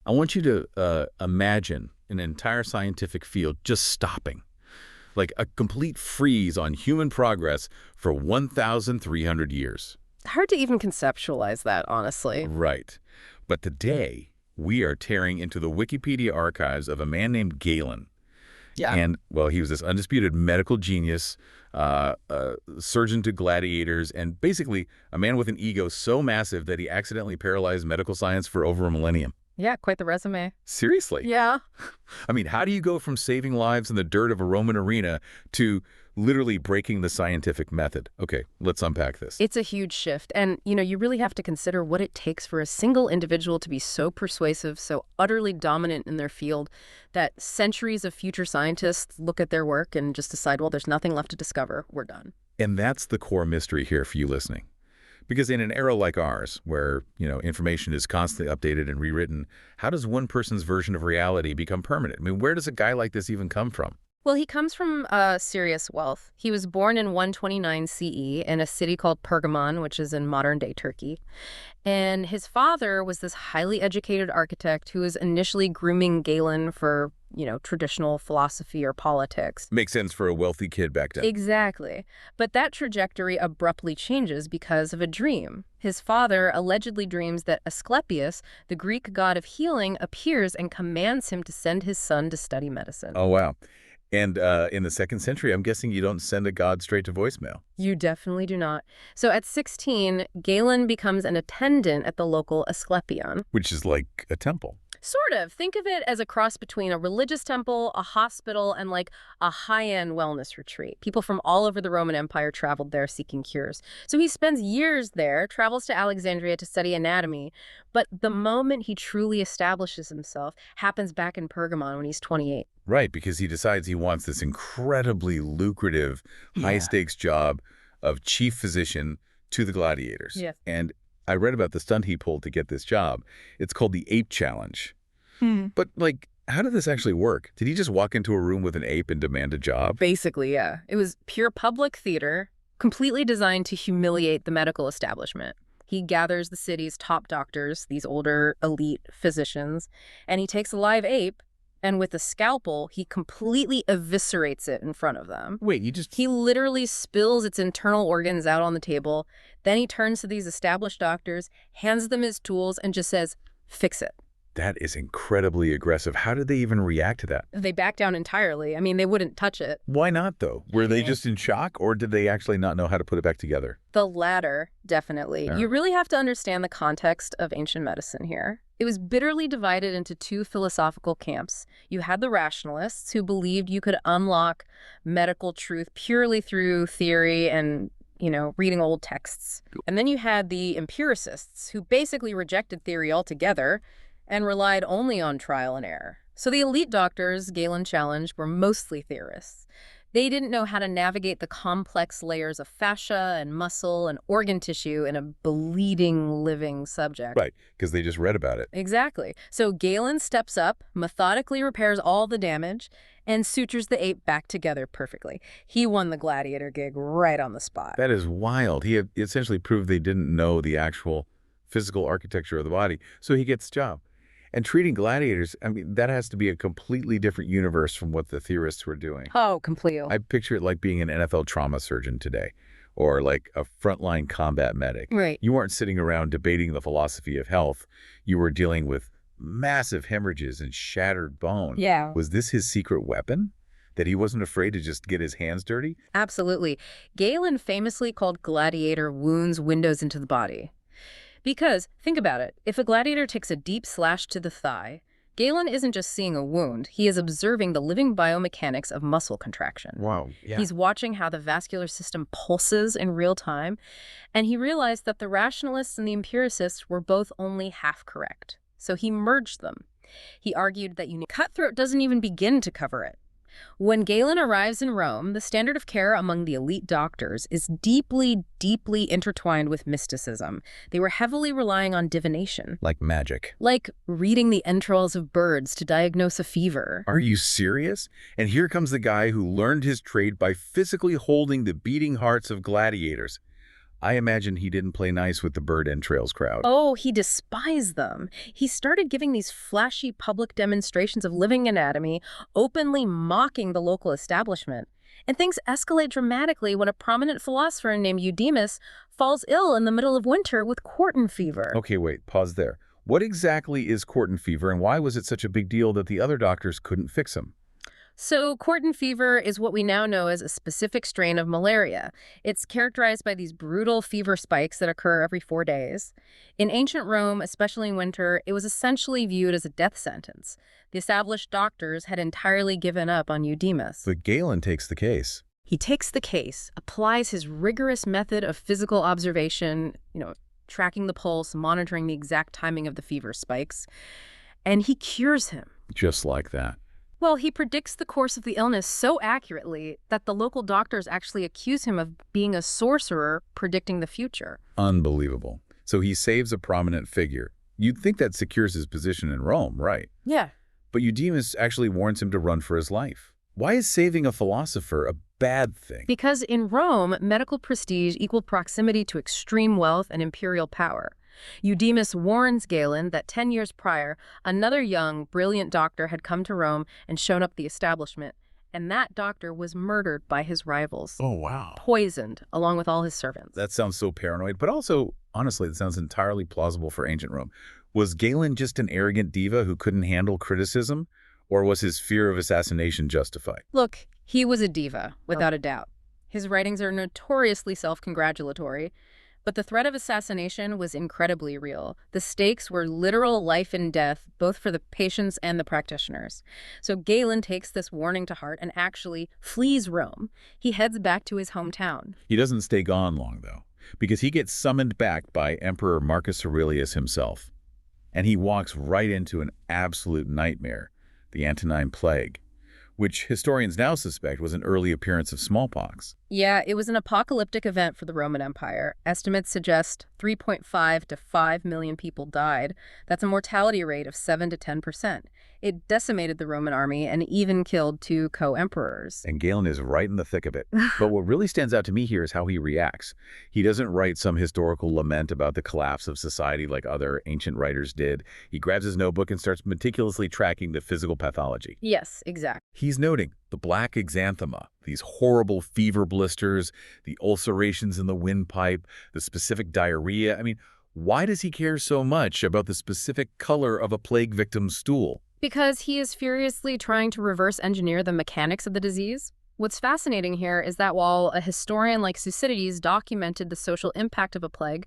I want you to imagine an entire scientific field just stopping, like a complete freeze on human progress for 1,300 years. Hard to even conceptualize that, honestly. Right. But today, we are tearing into the Wikipedia archives of a man named Galen. Yeah. And, well, he was this undisputed medical genius, surgeon to gladiators, and basically a man with an ego so massive that he accidentally paralyzed medical science for over a millennium. Yeah, quite the resume. Seriously? Yeah. I mean, how do you go from saving lives in the dirt of a Roman arena to literally breaking the scientific method? Okay, let's unpack this. It's a huge shift. And, you really have to consider what it takes for a single individual to be so persuasive, so utterly dominant in their field, that centuries of future scientists look at their work and just decide, well, there's nothing left to discover. We're done. And that's the core mystery here for you listening. Because in an era like ours, where, information is constantly updated and rewritten, how does one person's version of reality become permanent? I mean, where does a guy like this even come from? Well, he comes from serious wealth. He was born in 129 CE in a city called Pergamon, which is in modern-day Turkey. And his father was this highly educated architect who was initially grooming Galen for, traditional philosophy or politics. Makes sense for a wealthy kid back then. Exactly. But that trajectory abruptly changes because of a dream. His father allegedly dreams that Asclepius, the Greek god of healing, appears and commands him to send his son to study medicine. Oh, wow. And in the 2nd century, I'm guessing you don't send a god straight to voicemail. You definitely do not. So at 16, Galen becomes an attendant at the local Asclepion. Which is like a temple. Sort of. Think of it as a cross between a religious temple, a hospital, and like a high-end wellness retreat. People from all over the Roman Empire traveled there seeking cures. So he spends years there, travels to Alexandria to study anatomy, but the moment he truly establishes himself happens back in Pergamon when he's 28. Right, because he decides he wants this incredibly lucrative, high-stakes job of chief physician to the gladiators. Yes. And I read about the stunt he pulled to get this job. It's called the Ape Challenge. But, how did this actually work? Did he just walk into a room with an ape and demand a job? Basically, yeah. It was pure public theater, completely designed to humiliate the medical establishment. He gathers the city's top doctors, these older elite physicians, and he takes a live ape, and with a scalpel, he completely eviscerates it in front of them. Wait, He literally spills its internal organs out on the table. Then he turns to these established doctors, hands them his tools, and just says, "Fix it." That is incredibly aggressive. How did they even react to that? They back down entirely. I mean, they wouldn't touch it. Why not, though? Were they just in shock, or did they actually not know how to put it back together? The latter, definitely. Yeah. You really have to understand the context of ancient medicine here. It was bitterly divided into two philosophical camps. You had the rationalists who believed you could unlock medical truth purely through theory and, reading old texts. And then you had the empiricists who basically rejected theory altogether and relied only on trial and error. So the elite doctors, Galen challenged, were mostly theorists. They didn't know how to navigate the complex layers of fascia and muscle and organ tissue in a bleeding, living subject. Right, because they just read about it. Exactly. So Galen steps up, methodically repairs all the damage, and sutures the ape back together perfectly. He won the gladiator gig right on the spot. That is wild. He had essentially proved they didn't know the actual physical architecture of the body, so he gets the job. And treating gladiators, I mean, that has to be a completely different universe from what the theorists were doing. Oh, completely. I picture it like being an NFL trauma surgeon today, or like a frontline combat medic. Right. You weren't sitting around debating the philosophy of health. You were dealing with massive hemorrhages and shattered bone. Yeah. Was this his secret weapon? That he wasn't afraid to just get his hands dirty? Absolutely. Galen famously called gladiator wounds windows into the body. Because, think about it, if a gladiator takes a deep slash to the thigh, Galen isn't just seeing a wound, he is observing the living biomechanics of muscle contraction. Wow, yeah. He's watching how the vascular system pulses in real time, and he realized that the rationalists and the empiricists were both only half correct. So he merged them. He argued that cutthroat doesn't even begin to cover it. When Galen arrives in Rome, the standard of care among the elite doctors is deeply, deeply intertwined with mysticism. They were heavily relying on divination. Like magic. Like reading the entrails of birds to diagnose a fever. Are you serious? And here comes the guy who learned his trade by physically holding the beating hearts of gladiators. I imagine he didn't play nice with the bird entrails crowd. Oh, he despised them. He started giving these flashy public demonstrations of living anatomy, openly mocking the local establishment. And things escalate dramatically when a prominent philosopher named Eudemus falls ill in the middle of winter with quartan fever. Okay, wait, pause there. What exactly is quartan fever, and why was it such a big deal that the other doctors couldn't fix him? So, quartan fever is what we now know as a specific strain of malaria. It's characterized by these brutal fever spikes that occur every 4 days. In ancient Rome, especially in winter, it was essentially viewed as a death sentence. The established doctors had entirely given up on Eudemus. But Galen takes the case. He takes the case, applies his rigorous method of physical observation, tracking the pulse, monitoring the exact timing of the fever spikes, and he cures him. Just like that. Well, he predicts the course of the illness so accurately that the local doctors actually accuse him of being a sorcerer predicting the future. Unbelievable. So he saves a prominent figure. You'd think that secures his position in Rome, right? Yeah. But Eudemus actually warns him to run for his life. Why is saving a philosopher a bad thing? Because in Rome, medical prestige equaled proximity to extreme wealth and imperial power. Eudemus warns Galen that 10 years prior, another young, brilliant doctor had come to Rome and shown up the establishment, and that doctor was murdered by his rivals. Oh, wow. Poisoned, along with all his servants. That sounds so paranoid, but also, honestly, it sounds entirely plausible for ancient Rome. Was Galen just an arrogant diva who couldn't handle criticism, or was his fear of assassination justified? Look, he was a diva, without a doubt. His writings are notoriously self-congratulatory, but the threat of assassination was incredibly real. The stakes were literal life and death, both for the patients and the practitioners. So Galen takes this warning to heart and actually flees Rome. He heads back to his hometown. He doesn't stay gone long, though, because he gets summoned back by Emperor Marcus Aurelius himself. And he walks right into an absolute nightmare, the Antonine Plague, which historians now suspect was an early appearance of smallpox. Yeah, it was an apocalyptic event for the Roman Empire. Estimates suggest 3.5 to 5 million people died. That's a mortality rate of 7 to 10%. It decimated the Roman army and even killed 2 co-emperors. And Galen is right in the thick of it. But what really stands out to me here is how he reacts. He doesn't write some historical lament about the collapse of society like other ancient writers did. He grabs his notebook and starts meticulously tracking the physical pathology. Yes, exactly. He's noting the black exanthema, these horrible fever blisters, the ulcerations in the windpipe, the specific diarrhea. I mean, why does he care so much about the specific color of a plague victim's stool? Because he is furiously trying to reverse engineer the mechanics of the disease. What's fascinating here is that while a historian like Thucydides documented the social impact of a plague,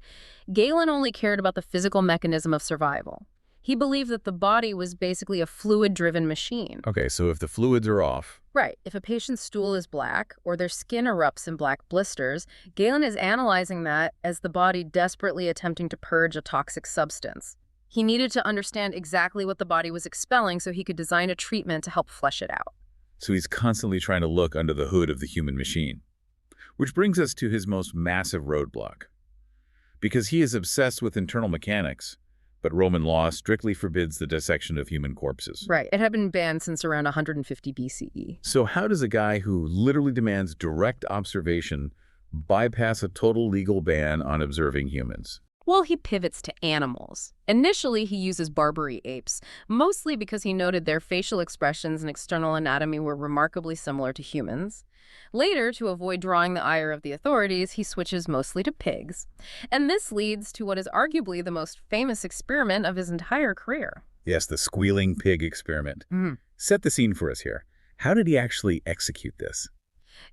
Galen only cared about the physical mechanism of survival. He believed that the body was basically a fluid-driven machine. Okay, so if the fluids are off... Right. If a patient's stool is black or their skin erupts in black blisters, Galen is analyzing that as the body desperately attempting to purge a toxic substance. He needed to understand exactly what the body was expelling so he could design a treatment to help flush it out. So he's constantly trying to look under the hood of the human machine. Which brings us to his most massive roadblock. Because he is obsessed with internal mechanics, but Roman law strictly forbids the dissection of human corpses. Right. It had been banned since around 150 BCE. So how does a guy who literally demands direct observation bypass a total legal ban on observing humans? Well, he pivots to animals. Initially, he uses Barbary apes, mostly because he noted their facial expressions and external anatomy were remarkably similar to humans. Later, to avoid drawing the ire of the authorities, he switches mostly to pigs. And this leads to what is arguably the most famous experiment of his entire career. Yes, the squealing pig experiment. Mm-hmm. Set the scene for us here. How did he actually execute this?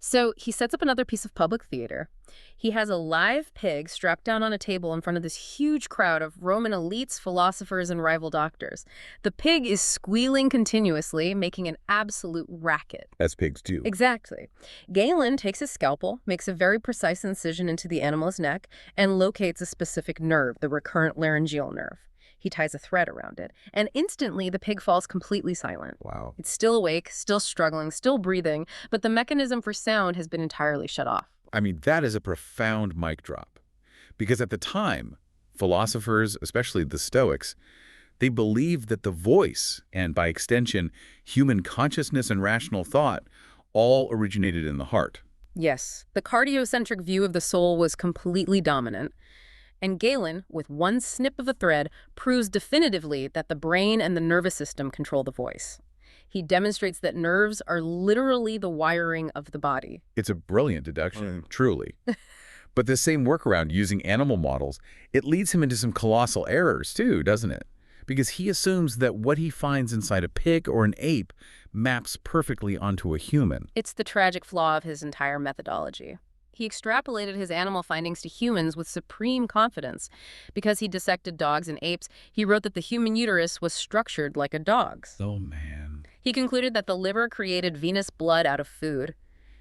So he sets up another piece of public theater. He has a live pig strapped down on a table in front of this huge crowd of Roman elites, philosophers, and rival doctors. The pig is squealing continuously, making an absolute racket. As pigs do. Exactly. Galen takes his scalpel, makes a very precise incision into the animal's neck, and locates a specific nerve, the recurrent laryngeal nerve. He ties a thread around it, and instantly the pig falls completely silent. Wow. It's still awake, still struggling, still breathing, but the mechanism for sound has been entirely shut off. I mean, that is a profound mic drop. Because at the time, philosophers, especially the Stoics, they believed that the voice, and by extension, human consciousness and rational thought, all originated in the heart. Yes, the cardiocentric view of the soul was completely dominant. And Galen, with one snip of a thread, proves definitively that the brain and the nervous system control the voice. He demonstrates that nerves are literally the wiring of the body. It's a brilliant deduction, truly. But this same workaround using animal models, it leads him into some colossal errors too, doesn't it? Because he assumes that what he finds inside a pig or an ape maps perfectly onto a human. It's the tragic flaw of his entire methodology. He extrapolated his animal findings to humans with supreme confidence. Because he dissected dogs and apes, he wrote that the human uterus was structured like a dog's. Oh, man. He concluded that the liver created venous blood out of food.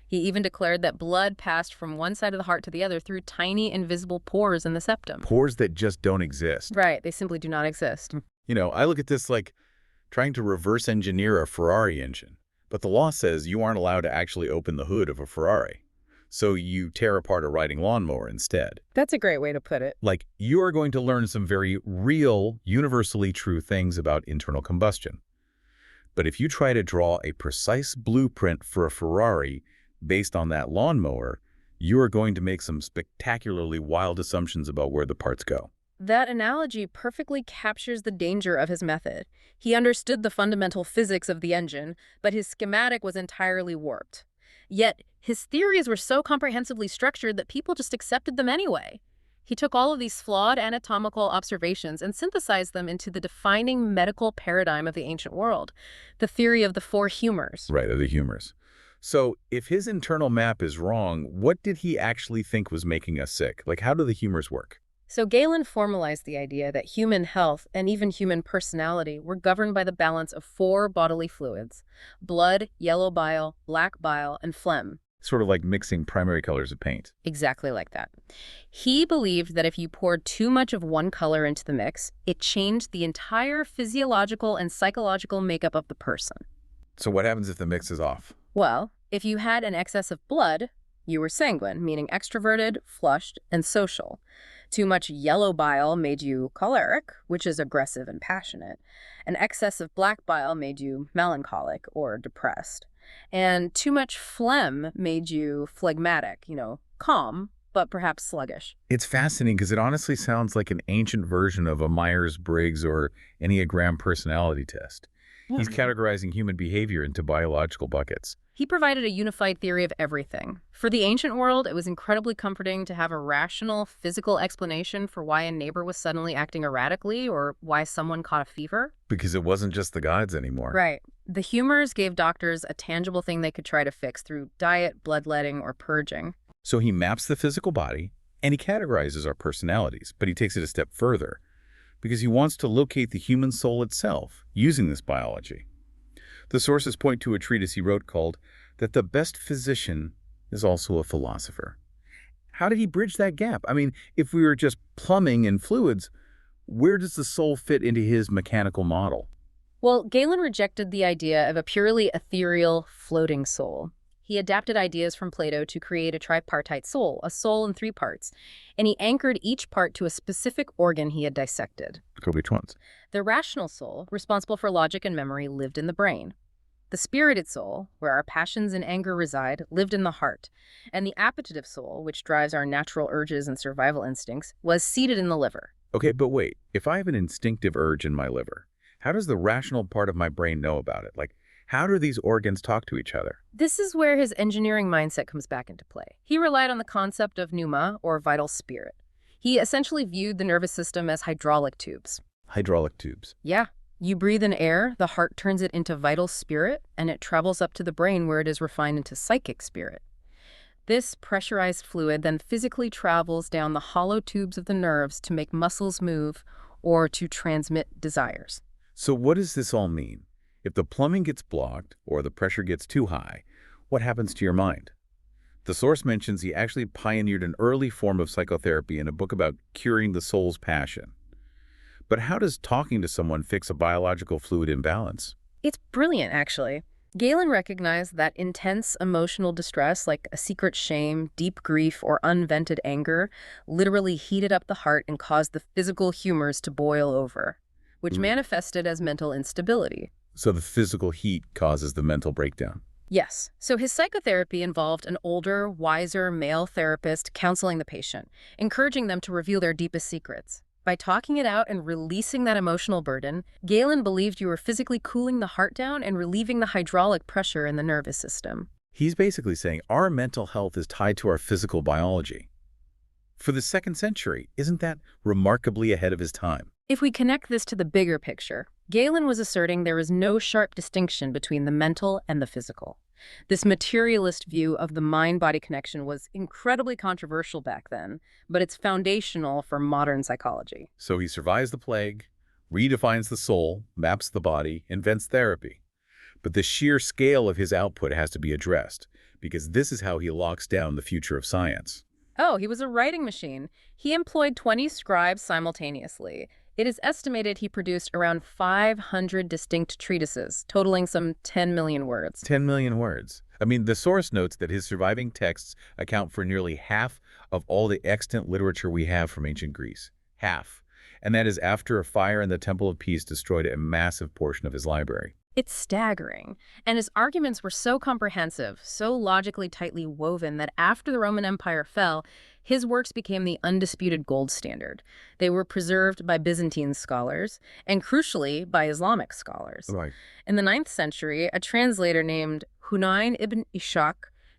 He even declared that blood passed from one side of the heart to the other through tiny, invisible pores in the septum. Pores that just don't exist. Right, they simply do not exist. You know, I look at this like trying to reverse engineer a Ferrari engine. But the law says you aren't allowed to actually open the hood of a Ferrari. So you tear apart a riding lawnmower instead. That's a great way to put it. Like, you are going to learn some very real, universally true things about internal combustion. But if you try to draw a precise blueprint for a Ferrari based on that lawnmower, you are going to make some spectacularly wild assumptions about where the parts go. That analogy perfectly captures the danger of his method. He understood the fundamental physics of the engine, but his schematic was entirely warped. Yet, his theories were so comprehensively structured that people just accepted them anyway. He took all of these flawed anatomical observations and synthesized them into the defining medical paradigm of the ancient world, the theory of the four humors. Right, of the humors. So if his internal map is wrong, what did he actually think was making us sick? Like, how do the humors work? So Galen formalized the idea that human health and even human personality were governed by the balance of four bodily fluids: blood, yellow bile, black bile, and phlegm. Sort of like mixing primary colors of paint. Exactly like that. He believed that if you poured too much of one color into the mix, it changed the entire physiological and psychological makeup of the person. So what happens if the mix is off? Well, if you had an excess of blood, you were sanguine, meaning extroverted, flushed, and social. Too much yellow bile made you choleric, which is aggressive and passionate. An excess of black bile made you melancholic or depressed. And too much phlegm made you phlegmatic, calm, but perhaps sluggish. It's fascinating because it honestly sounds like an ancient version of a Myers-Briggs or Enneagram personality test. He's categorizing human behavior into biological buckets. He provided a unified theory of everything. For the ancient world, it was incredibly comforting to have a rational, physical explanation for why a neighbor was suddenly acting erratically or why someone caught a fever. Because it wasn't just the gods anymore. Right. The humors gave doctors a tangible thing they could try to fix through diet, bloodletting, or purging. So he maps the physical body, and he categorizes our personalities, but he takes it a step further, because he wants to locate the human soul itself using this biology. The sources point to a treatise he wrote called "That the Best Physician is Also a Philosopher." How did he bridge that gap? I mean, if we were just plumbing and fluids, where does the soul fit into his mechanical model? Well, Galen rejected the idea of a purely ethereal, floating soul. He adapted ideas from Plato to create a tripartite soul, a soul in three parts, and he anchored each part to a specific organ he had dissected. Which ones? The rational soul, responsible for logic and memory, lived in the brain. The spirited soul, where our passions and anger reside, lived in the heart. And the appetitive soul, which drives our natural urges and survival instincts, was seated in the liver. Okay, but wait. If I have an instinctive urge in my liver, how does the rational part of my brain know about it? Like, how do these organs talk to each other? This is where his engineering mindset comes back into play. He relied on the concept of pneuma, or vital spirit. He essentially viewed the nervous system as hydraulic tubes. Hydraulic tubes. Yeah. You breathe in air, the heart turns it into vital spirit, and it travels up to the brain where it is refined into psychic spirit. This pressurized fluid then physically travels down the hollow tubes of the nerves to make muscles move or to transmit desires. So what does this all mean? If the plumbing gets blocked or the pressure gets too high, what happens to your mind? The source mentions he actually pioneered an early form of psychotherapy in a book about curing the soul's passion. But how does talking to someone fix a biological fluid imbalance? It's brilliant, actually. Galen recognized that intense emotional distress, like a secret shame, deep grief, or unvented anger, literally heated up the heart and caused the physical humors to boil over, which manifested as mental instability. So the physical heat causes the mental breakdown. Yes. So his psychotherapy involved an older, wiser male therapist counseling the patient, encouraging them to reveal their deepest secrets. By talking it out and releasing that emotional burden, Galen believed you were physically cooling the heart down and relieving the hydraulic pressure in the nervous system. He's basically saying our mental health is tied to our physical biology. For the 2nd century, isn't that remarkably ahead of his time? If we connect this to the bigger picture, Galen was asserting there is no sharp distinction between the mental and the physical. This materialist view of the mind-body connection was incredibly controversial back then, but it's foundational for modern psychology. So he survives the plague, redefines the soul, maps the body, invents therapy. But the sheer scale of his output has to be addressed, because this is how he locks down the future of science. Oh, he was a writing machine. He employed 20 scribes simultaneously. It is estimated he produced around 500 distinct treatises, totaling some 10 million words. 10 million words. I mean, the source notes that his surviving texts account for nearly half of all the extant literature we have from ancient Greece. Half. And that is after a fire in the Temple of Peace destroyed a massive portion of his library. It's staggering. And his arguments were so comprehensive, so logically tightly woven that after the Roman Empire fell, his works became the undisputed gold standard. They were preserved by Byzantine scholars and, crucially, by Islamic scholars. Right. In the 9th century, a translator named Hunayn ibn Ishaq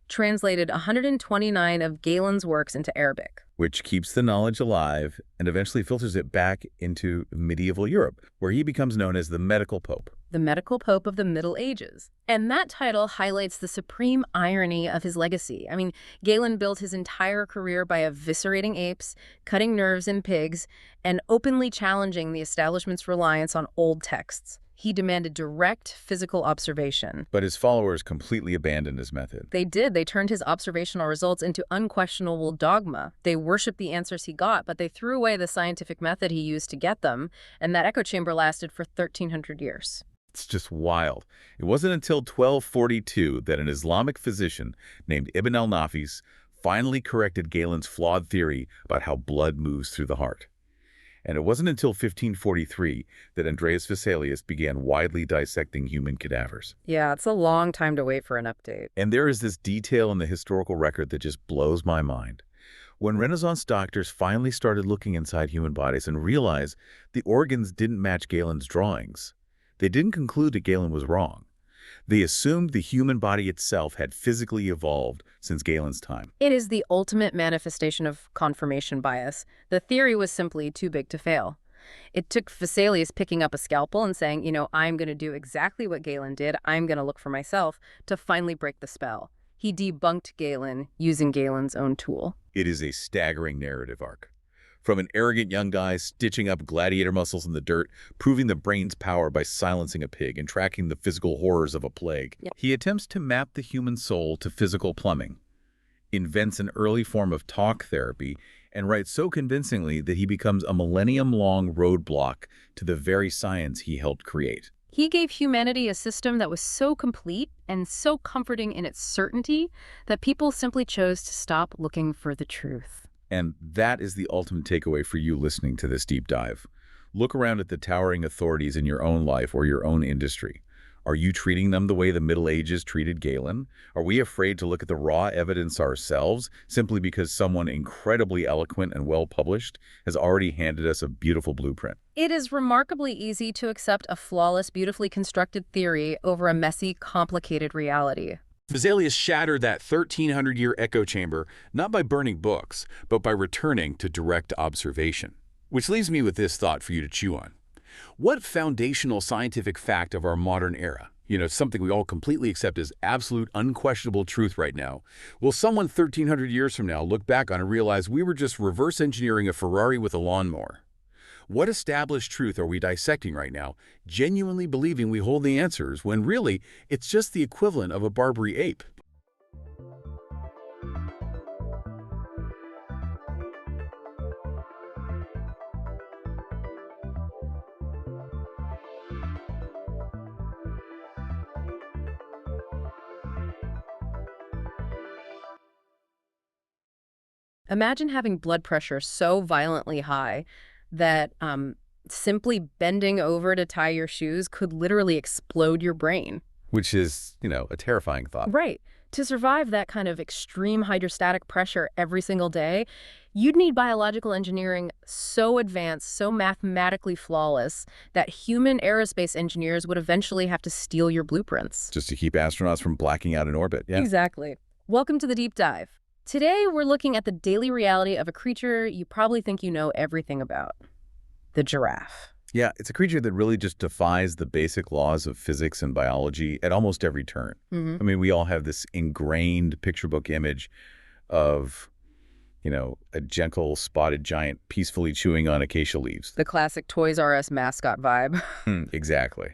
translated 129 of Galen's works into Arabic. Which keeps the knowledge alive and eventually filters it back into medieval Europe, where he becomes known as the medical pope. The medical pope of the Middle Ages. And that title highlights the supreme irony of his legacy. I mean, Galen built his entire career by eviscerating apes, cutting nerves in pigs, and openly challenging the establishment's reliance on old texts. He demanded direct physical observation. But his followers completely abandoned his method. They did. They turned his observational results into unquestionable dogma. They worshipped the answers he got, but they threw away the scientific method he used to get them, and that echo chamber lasted for 1,300 years. It's just wild. It wasn't until 1242 that an Islamic physician named Ibn al-Nafis finally corrected Galen's flawed theory about how blood moves through the heart. And it wasn't until 1543 that Andreas Vesalius began widely dissecting human cadavers. Yeah, it's a long time to wait for an update. And there is this detail in the historical record that just blows my mind. When Renaissance doctors finally started looking inside human bodies and realized the organs didn't match Galen's drawings, they didn't conclude that Galen was wrong. They assumed the human body itself had physically evolved since Galen's time. It is the ultimate manifestation of confirmation bias. The theory was simply too big to fail. It took Vesalius picking up a scalpel and saying, I'm going to do exactly what Galen did. I'm going to look for myself to finally break the spell. He debunked Galen using Galen's own tool. It is a staggering narrative arc. From an arrogant young guy stitching up gladiator muscles in the dirt, proving the brain's power by silencing a pig and tracking the physical horrors of a plague, he attempts to map the human soul to physical plumbing, invents an early form of talk therapy, and writes so convincingly that he becomes a millennium-long roadblock to the very science he helped create. He gave humanity a system that was so complete and so comforting in its certainty that people simply chose to stop looking for the truth. And that is the ultimate takeaway for you listening to this deep dive. Look around at the towering authorities in your own life or your own industry. Are you treating them the way the Middle Ages treated Galen? Are we afraid to look at the raw evidence ourselves simply because someone incredibly eloquent and well-published has already handed us a beautiful blueprint? It is remarkably easy to accept a flawless, beautifully constructed theory over a messy, complicated reality. Vesalius shattered that 1,300-year echo chamber not by burning books, but by returning to direct observation. Which leaves me with this thought for you to chew on. What foundational scientific fact of our modern era, something we all completely accept as absolute, unquestionable truth right now, will someone 1,300 years from now look back on and realize we were just reverse engineering a Ferrari with a lawnmower? What established truth are we dissecting right now, genuinely believing we hold the answers, when really it's just the equivalent of a Barbary ape? Imagine having blood pressure so violently high that simply bending over to tie your shoes could literally explode your brain. Which is, a terrifying thought. Right. To survive that kind of extreme hydrostatic pressure every single day, you'd need biological engineering so advanced, so mathematically flawless, that human aerospace engineers would eventually have to steal your blueprints. Just to keep astronauts from blacking out in orbit, yeah. Exactly. Welcome to the deep dive. Today, we're looking at the daily reality of a creature you probably think you know everything about: the giraffe. Yeah, it's a creature that really just defies the basic laws of physics and biology at almost every turn. I mean, we all have this ingrained picture book image of, a gentle spotted giant peacefully chewing on acacia leaves. The classic Toys R Us mascot vibe. Exactly.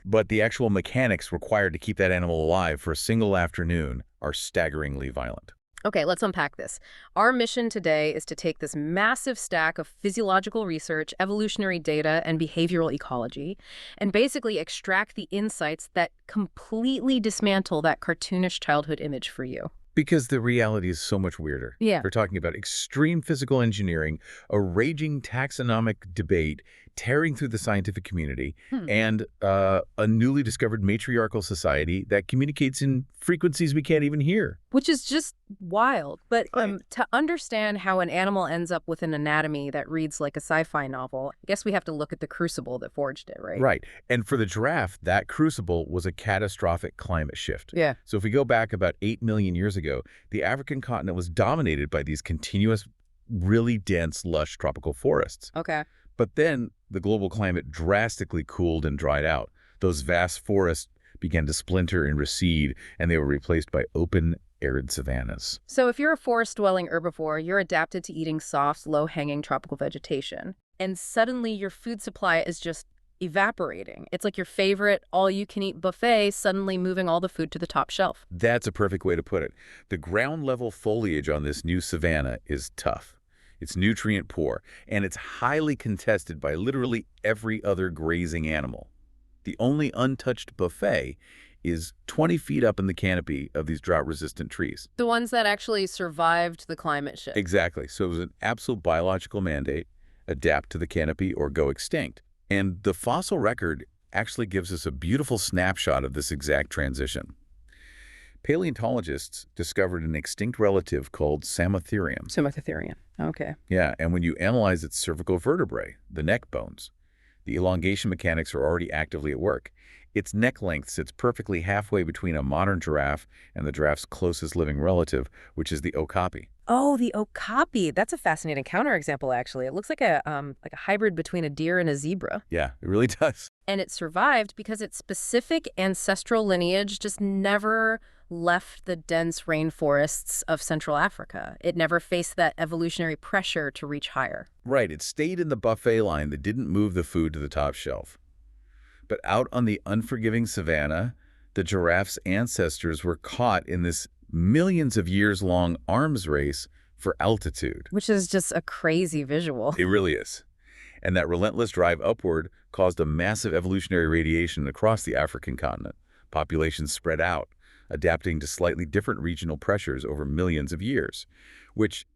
But the actual mechanics required to keep that animal alive for a single afternoon are staggeringly violent. Okay, let's unpack this. Our mission today is to take this massive stack of physiological research, evolutionary data, and behavioral ecology, and basically extract the insights that completely dismantle that cartoonish childhood image for you. Because the reality is so much weirder. Yeah. We're talking about extreme physical engineering, a raging taxonomic debate tearing through the scientific community, and a newly discovered matriarchal society that communicates in frequencies we can't even hear. Which is just wild. But to understand how an animal ends up with an anatomy that reads like a sci-fi novel, I guess we have to look at the crucible that forged it, right? Right. And for the giraffe, that crucible was a catastrophic climate shift. Yeah. So if we go back about 8 million years ago, the African continent was dominated by these continuous, really dense, lush tropical forests. Okay. But then the global climate drastically cooled and dried out. Those vast forests began to splinter and recede, and they were replaced by open, arid savannas. So if you're a forest-dwelling herbivore, you're adapted to eating soft, low-hanging tropical vegetation. And suddenly your food supply is just evaporating. It's like your favorite all-you-can-eat buffet suddenly moving all the food to the top shelf. That's a perfect way to put it. The ground-level foliage on this new savanna is tough. It's nutrient poor, and it's highly contested by literally every other grazing animal. The only untouched buffet is 20 feet up in the canopy of these drought-resistant trees. The ones that actually survived the climate shift. Exactly. So it was an absolute biological mandate: adapt to the canopy or go extinct. And the fossil record actually gives us a beautiful snapshot of this exact transition. Paleontologists discovered an extinct relative called Samotherium. Samotherium. Okay. Yeah, and when you analyze its cervical vertebrae, the neck bones, the elongation mechanics are already actively at work. Its neck length sits perfectly halfway between a modern giraffe and the giraffe's closest living relative, which is the okapi. Oh, the okapi. That's a fascinating counterexample, actually. It looks like a hybrid between a deer and a zebra. Yeah, it really does. And it survived because its specific ancestral lineage just never left the dense rainforests of Central Africa. It never faced that evolutionary pressure to reach higher. Right, it stayed in the buffet line that didn't move the food to the top shelf. But out on the unforgiving savanna, the giraffe's ancestors were caught in this millions of years-long arms race for altitude. Which is just a crazy visual. It really is. And that relentless drive upward caused a massive evolutionary radiation across the African continent. Populations spread out, adapting to slightly different regional pressures over millions of years, which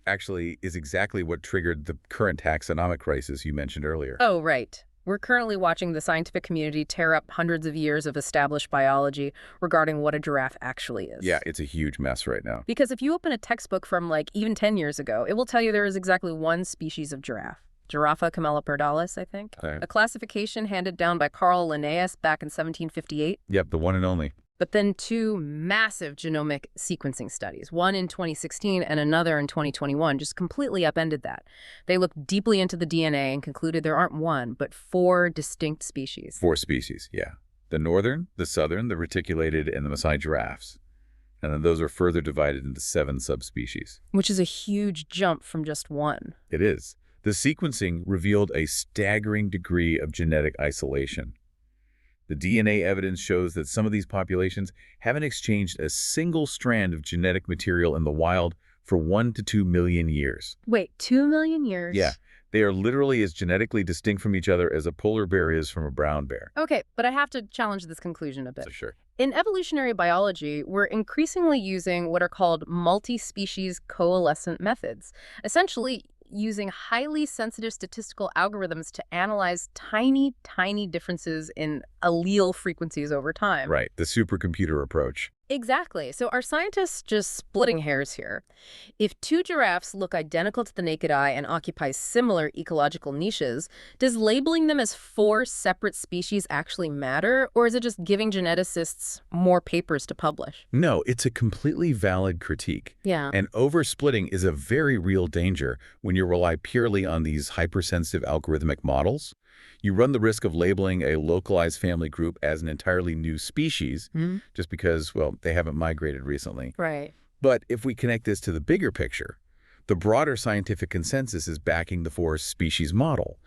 actually is exactly what triggered the current taxonomic crisis you mentioned earlier. Oh, right. We're currently watching the scientific community tear up hundreds of years of established biology regarding what a giraffe actually is. Yeah, it's a huge mess right now. Because if you open a textbook from even 10 years ago, it will tell you there is exactly one species of giraffe. Giraffa camelopardalis, I think. Okay. A classification handed down by Carl Linnaeus back in 1758. Yep, the one and only. But then two massive genomic sequencing studies, one in 2016 and another in 2021, just completely upended that. They looked deeply into the DNA and concluded there aren't one, but 4 distinct species. 4 species, yeah. The northern, the southern, the reticulated, and the Maasai giraffes. And then those are further divided into 7 subspecies. Which is a huge jump from just one. It is. The sequencing revealed a staggering degree of genetic isolation. The DNA evidence shows that some of these populations haven't exchanged a single strand of genetic material in the wild for 1 to 2 million years. Wait, 2 million years? Yeah, they are literally as genetically distinct from each other as a polar bear is from a brown bear. Okay, but I have to challenge this conclusion a bit. So sure. In evolutionary biology, we're increasingly using what are called multi-species coalescent methods. Essentially, using highly sensitive statistical algorithms to analyze tiny, tiny differences in allele frequencies over time. Right, the supercomputer approach. Exactly. So are scientists just splitting hairs here? If two giraffes look identical to the naked eye and occupy similar ecological niches, does labeling them as four separate species actually matter, or is it just giving geneticists more papers to publish? No, it's a completely valid critique. Yeah. And oversplitting is a very real danger when you rely purely on these hypersensitive algorithmic models. You run the risk of labeling a localized family group as an entirely new species just because, well, they haven't migrated recently. Right. But if we connect this to the bigger picture, the broader scientific consensus is backing the four-species model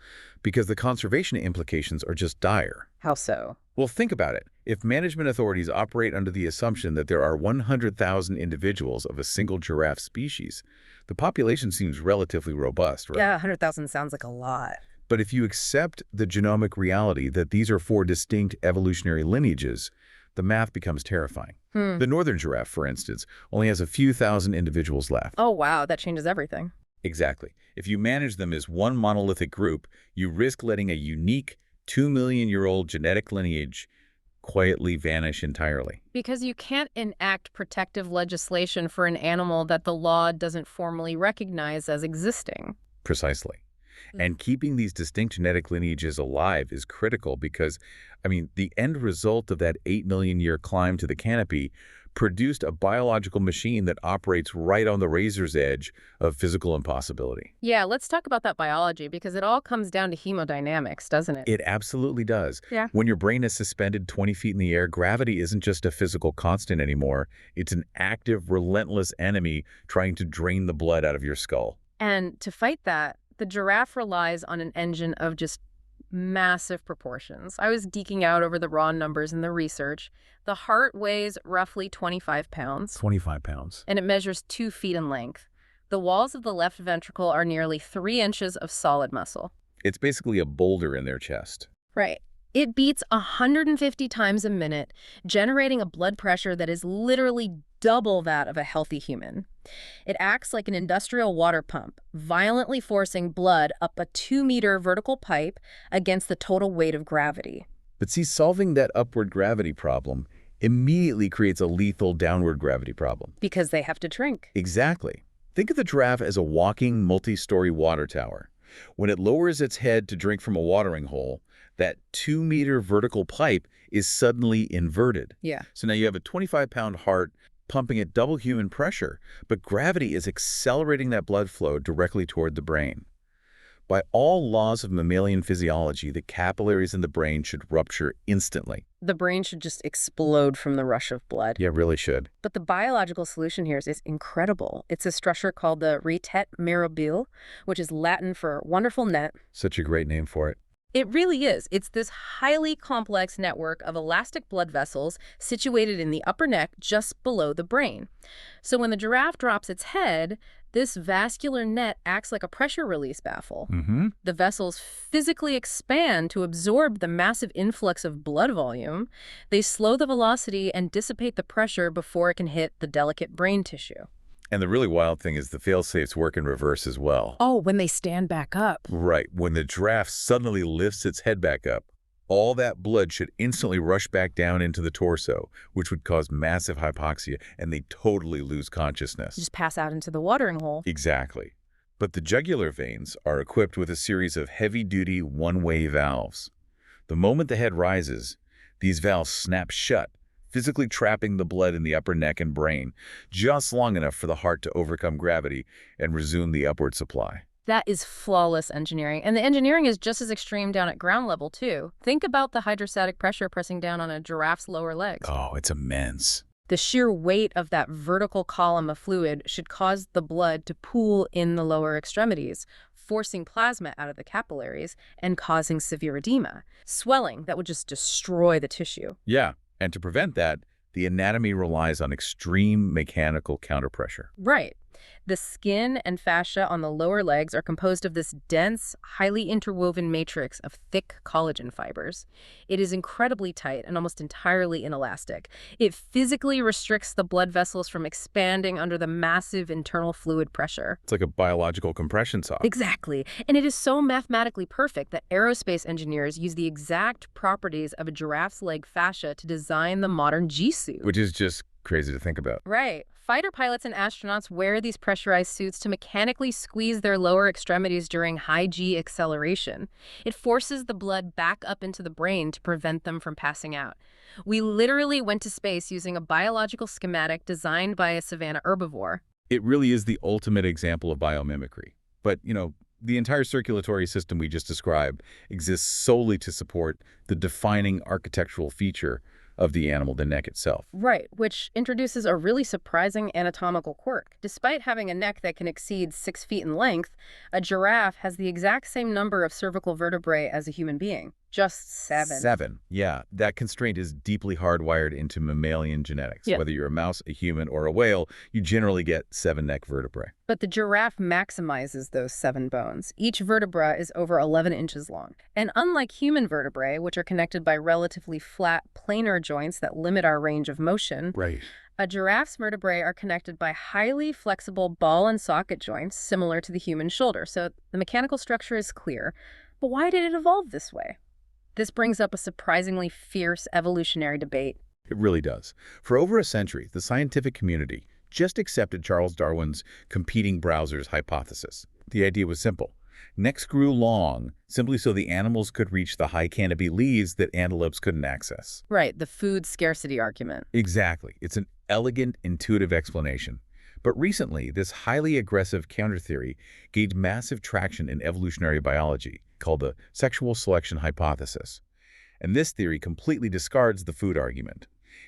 because the conservation implications are just dire. How so? Well, think about it. If management authorities operate under the assumption that there are 100,000 individuals of a single giraffe species, the population seems relatively robust, right? Yeah, 100,000 sounds like a lot. But if you accept the genomic reality that these are four distinct evolutionary lineages, the math becomes terrifying. The northern giraffe, for instance, only has a few thousand individuals left. Oh, wow, that changes everything. Exactly. If you manage them as one monolithic group, you risk letting a unique 2-million-year-old genetic lineage quietly vanish entirely. Because you can't enact protective legislation for an animal that the law doesn't formally recognize as existing. Precisely. And keeping these distinct genetic lineages alive is critical because, the end result of that 8-million-year climb to the canopy produced a biological machine that operates right on the razor's edge of physical impossibility. Yeah, let's talk about that biology because it all comes down to hemodynamics, doesn't it? It absolutely does. Yeah. When your brain is suspended 20 feet in the air, gravity isn't just a physical constant anymore. It's an active, relentless enemy trying to drain the blood out of your skull. And to fight that, the giraffe relies on an engine of just massive proportions. I was geeking out over the raw numbers in the research. The heart weighs roughly 25 pounds. 25 pounds. And it measures 2 feet in length. The walls of the left ventricle are nearly 3 inches of solid muscle. It's basically a boulder in their chest. Right. It beats 150 times a minute, generating a blood pressure that is literally double that of a healthy human. It acts like an industrial water pump, violently forcing blood up a 2-meter vertical pipe against the total weight of gravity. But see, solving that upward gravity problem immediately creates a lethal downward gravity problem. Because they have to drink. Exactly. Think of the giraffe as a walking multi-story water tower. When it lowers its head to drink from a watering hole, that 2-meter vertical pipe is suddenly inverted. Yeah. So now you have a 25-pound heart pumping at double human pressure, but gravity is accelerating that blood flow directly toward the brain. By all laws of mammalian physiology, the capillaries in the brain should rupture instantly. The brain should just explode from the rush of blood. Yeah, really should. But the biological solution here is incredible. It's a structure called the retet mirabile, which is Latin for wonderful net. Such a great name for it. It really is. It's this highly complex network of elastic blood vessels situated in the upper neck just below the brain. So when the giraffe drops its head, this vascular net acts like a pressure release baffle. The vessels physically expand to absorb the massive influx of blood volume. They slow the velocity and dissipate the pressure before it can hit the delicate brain tissue. And the really wild thing is the fail-safes work in reverse as well. Oh, when they stand back up. Right. When the giraffe suddenly lifts its head back up, all that blood should instantly rush back down into the torso, which would cause massive hypoxia, and they totally lose consciousness. Just pass out into the watering hole. Exactly. But the jugular veins are equipped with a series of heavy-duty one-way valves. The moment the head rises, these valves snap shut, physically trapping the blood in the upper neck and brain, just long enough for the heart to overcome gravity and resume the upward supply. That is flawless engineering. And the engineering is just as extreme down at ground level, too. Think about the hydrostatic pressure pressing down on a giraffe's lower legs. Oh, it's immense. The sheer weight of that vertical column of fluid should cause the blood to pool in the lower extremities, forcing plasma out of the capillaries and causing severe edema, swelling that would just destroy the tissue. Yeah. And to prevent that, the anatomy relies on extreme mechanical counterpressure. Right. The skin and fascia on the lower legs are composed of this dense, highly interwoven matrix of thick collagen fibers. It is incredibly tight and almost entirely inelastic. It physically restricts the blood vessels from expanding under the massive internal fluid pressure. It's like a biological compression sock. Exactly. And it is so mathematically perfect that aerospace engineers use the exact properties of a giraffe's leg fascia to design the modern G-suit. Which is just crazy to think about. Right. Fighter pilots and astronauts wear these pressurized suits to mechanically squeeze their lower extremities during high G acceleration. It forces the blood back up into the brain to prevent them from passing out. We literally went to space using a biological schematic designed by a savanna herbivore. It really is the ultimate example of biomimicry. But, the entire circulatory system we just described exists solely to support the defining architectural feature of the animal, the neck itself. Right, which introduces a really surprising anatomical quirk. Despite having a neck that can exceed 6 feet in length, a giraffe has the exact same number of cervical vertebrae as a human being. Just 7. 7. Yeah, that constraint is deeply hardwired into mammalian genetics. Yeah. Whether you're a mouse, a human, or a whale, you generally get 7 neck vertebrae. But the giraffe maximizes those 7 bones. Each vertebra is over 11 inches long. And unlike human vertebrae, which are connected by relatively flat, planar joints that limit our range of motion, Right. a giraffe's vertebrae are connected by highly flexible ball and socket joints similar to the human shoulder. So the mechanical structure is clear. But why did it evolve this way? This brings up a surprisingly fierce evolutionary debate. It really does. For over a century, the scientific community just accepted Charles Darwin's competing browsers hypothesis. The idea was simple. Necks grew long simply so the animals could reach the high canopy leaves that antelopes couldn't access. Right, the food scarcity argument. Exactly. It's an elegant, intuitive explanation. But recently, this highly aggressive counter-theory gained massive traction in evolutionary biology, called the sexual selection hypothesis. And this theory completely discards the food argument.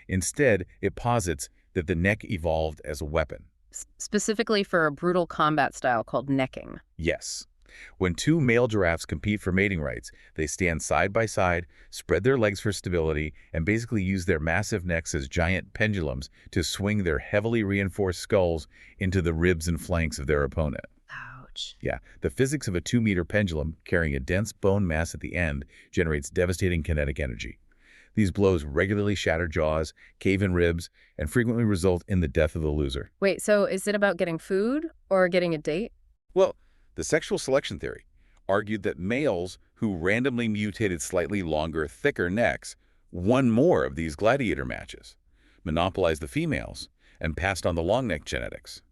Instead, it posits that the neck evolved as a weapon. Specifically for a brutal combat style called necking. Yes. When 2 male giraffes compete for mating rights, they stand side by side, spread their legs for stability, and basically use their massive necks as giant pendulums to swing their heavily reinforced skulls into the ribs and flanks of their opponent. Ouch. Yeah, the physics of a 2-meter pendulum carrying a dense bone mass at the end generates devastating kinetic energy. These blows regularly shatter jaws, cave in ribs, and frequently result in the death of the loser. Wait, so is it about getting food or getting a date? Well, the sexual selection theory argued that males who randomly mutated slightly longer, thicker necks won more of these gladiator matches, monopolized the females, and passed on the long neck genetics.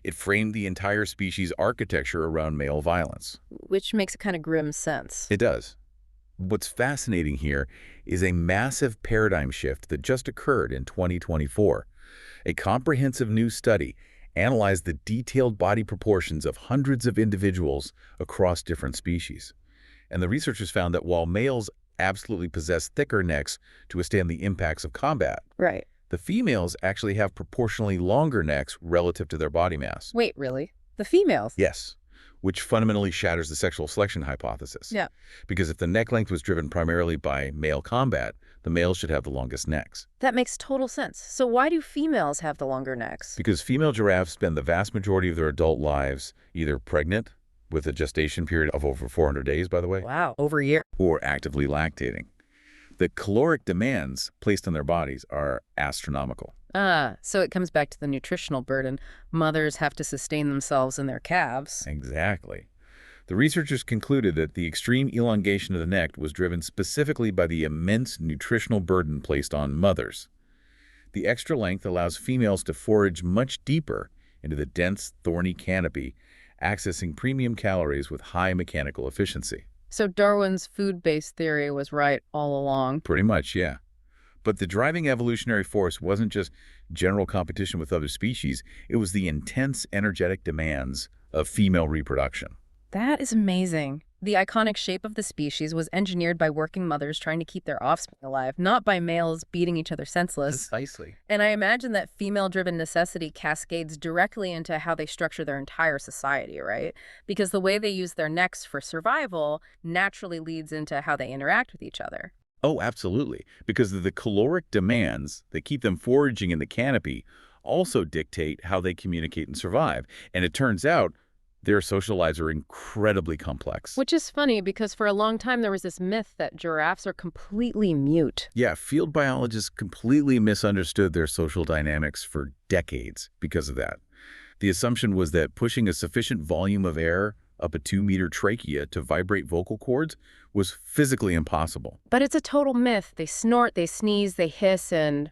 It framed the entire species architecture around male violence. Which makes a kind of grim sense. It does. What's fascinating here is a massive paradigm shift that just occurred in 2024. A comprehensive new study analyzed the detailed body proportions of hundreds of individuals across different species. And the researchers found that while males absolutely possess thicker necks to withstand the impacts of combat, Right. the females actually have proportionally longer necks relative to their body mass. Wait, really? The females? Yes, which fundamentally shatters the sexual selection hypothesis. Yeah. Because if the neck length was driven primarily by male combat, the males should have the longest necks. That makes total sense. So why do females have the longer necks? Because female giraffes spend the vast majority of their adult lives either pregnant, with a gestation period of over 400 days, by the way, Wow, over a year. or actively lactating. The caloric demands placed on their bodies are astronomical. So it comes back to the nutritional burden. Mothers have to sustain themselves and their calves. Exactly. The researchers concluded that the extreme elongation of the neck was driven specifically by the immense nutritional burden placed on mothers. The extra length allows females to forage much deeper into the dense, thorny canopy, accessing premium calories with high mechanical efficiency. So Darwin's food-based theory was right all along. Pretty much, yeah. But the driving evolutionary force wasn't just general competition with other species, it was the intense energetic demands of female reproduction. That is amazing. The iconic shape of the species was engineered by working mothers trying to keep their offspring alive, not by males beating each other senseless. Precisely. And I imagine that female-driven necessity cascades directly into how they structure their entire society, right? Because the way they use their necks for survival naturally leads into how they interact with each other. Oh, absolutely. Because of the caloric demands that keep them foraging in the canopy also dictate how they communicate and survive. And it turns out their social lives are incredibly complex. Which is funny because for a long time there was this myth that giraffes are completely mute. Yeah, field biologists completely misunderstood their social dynamics for decades because of that. The assumption was that pushing a sufficient volume of air up a 2-meter trachea to vibrate vocal cords was physically impossible. But it's a total myth. They snort, they sneeze, they hiss, and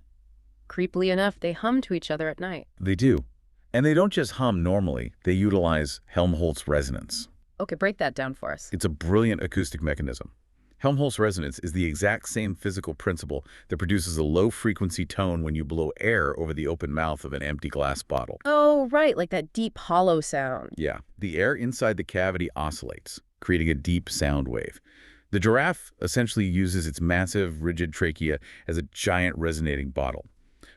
creepily enough, they hum to each other at night. They do. And they don't just hum normally, they utilize Helmholtz resonance. Okay, break that down for us. It's a brilliant acoustic mechanism. Helmholtz resonance is the exact same physical principle that produces a low-frequency tone when you blow air over the open mouth of an empty glass bottle. Oh, right, like that deep hollow sound. Yeah, the air inside the cavity oscillates, creating a deep sound wave. The giraffe essentially uses its massive, rigid trachea as a giant resonating bottle.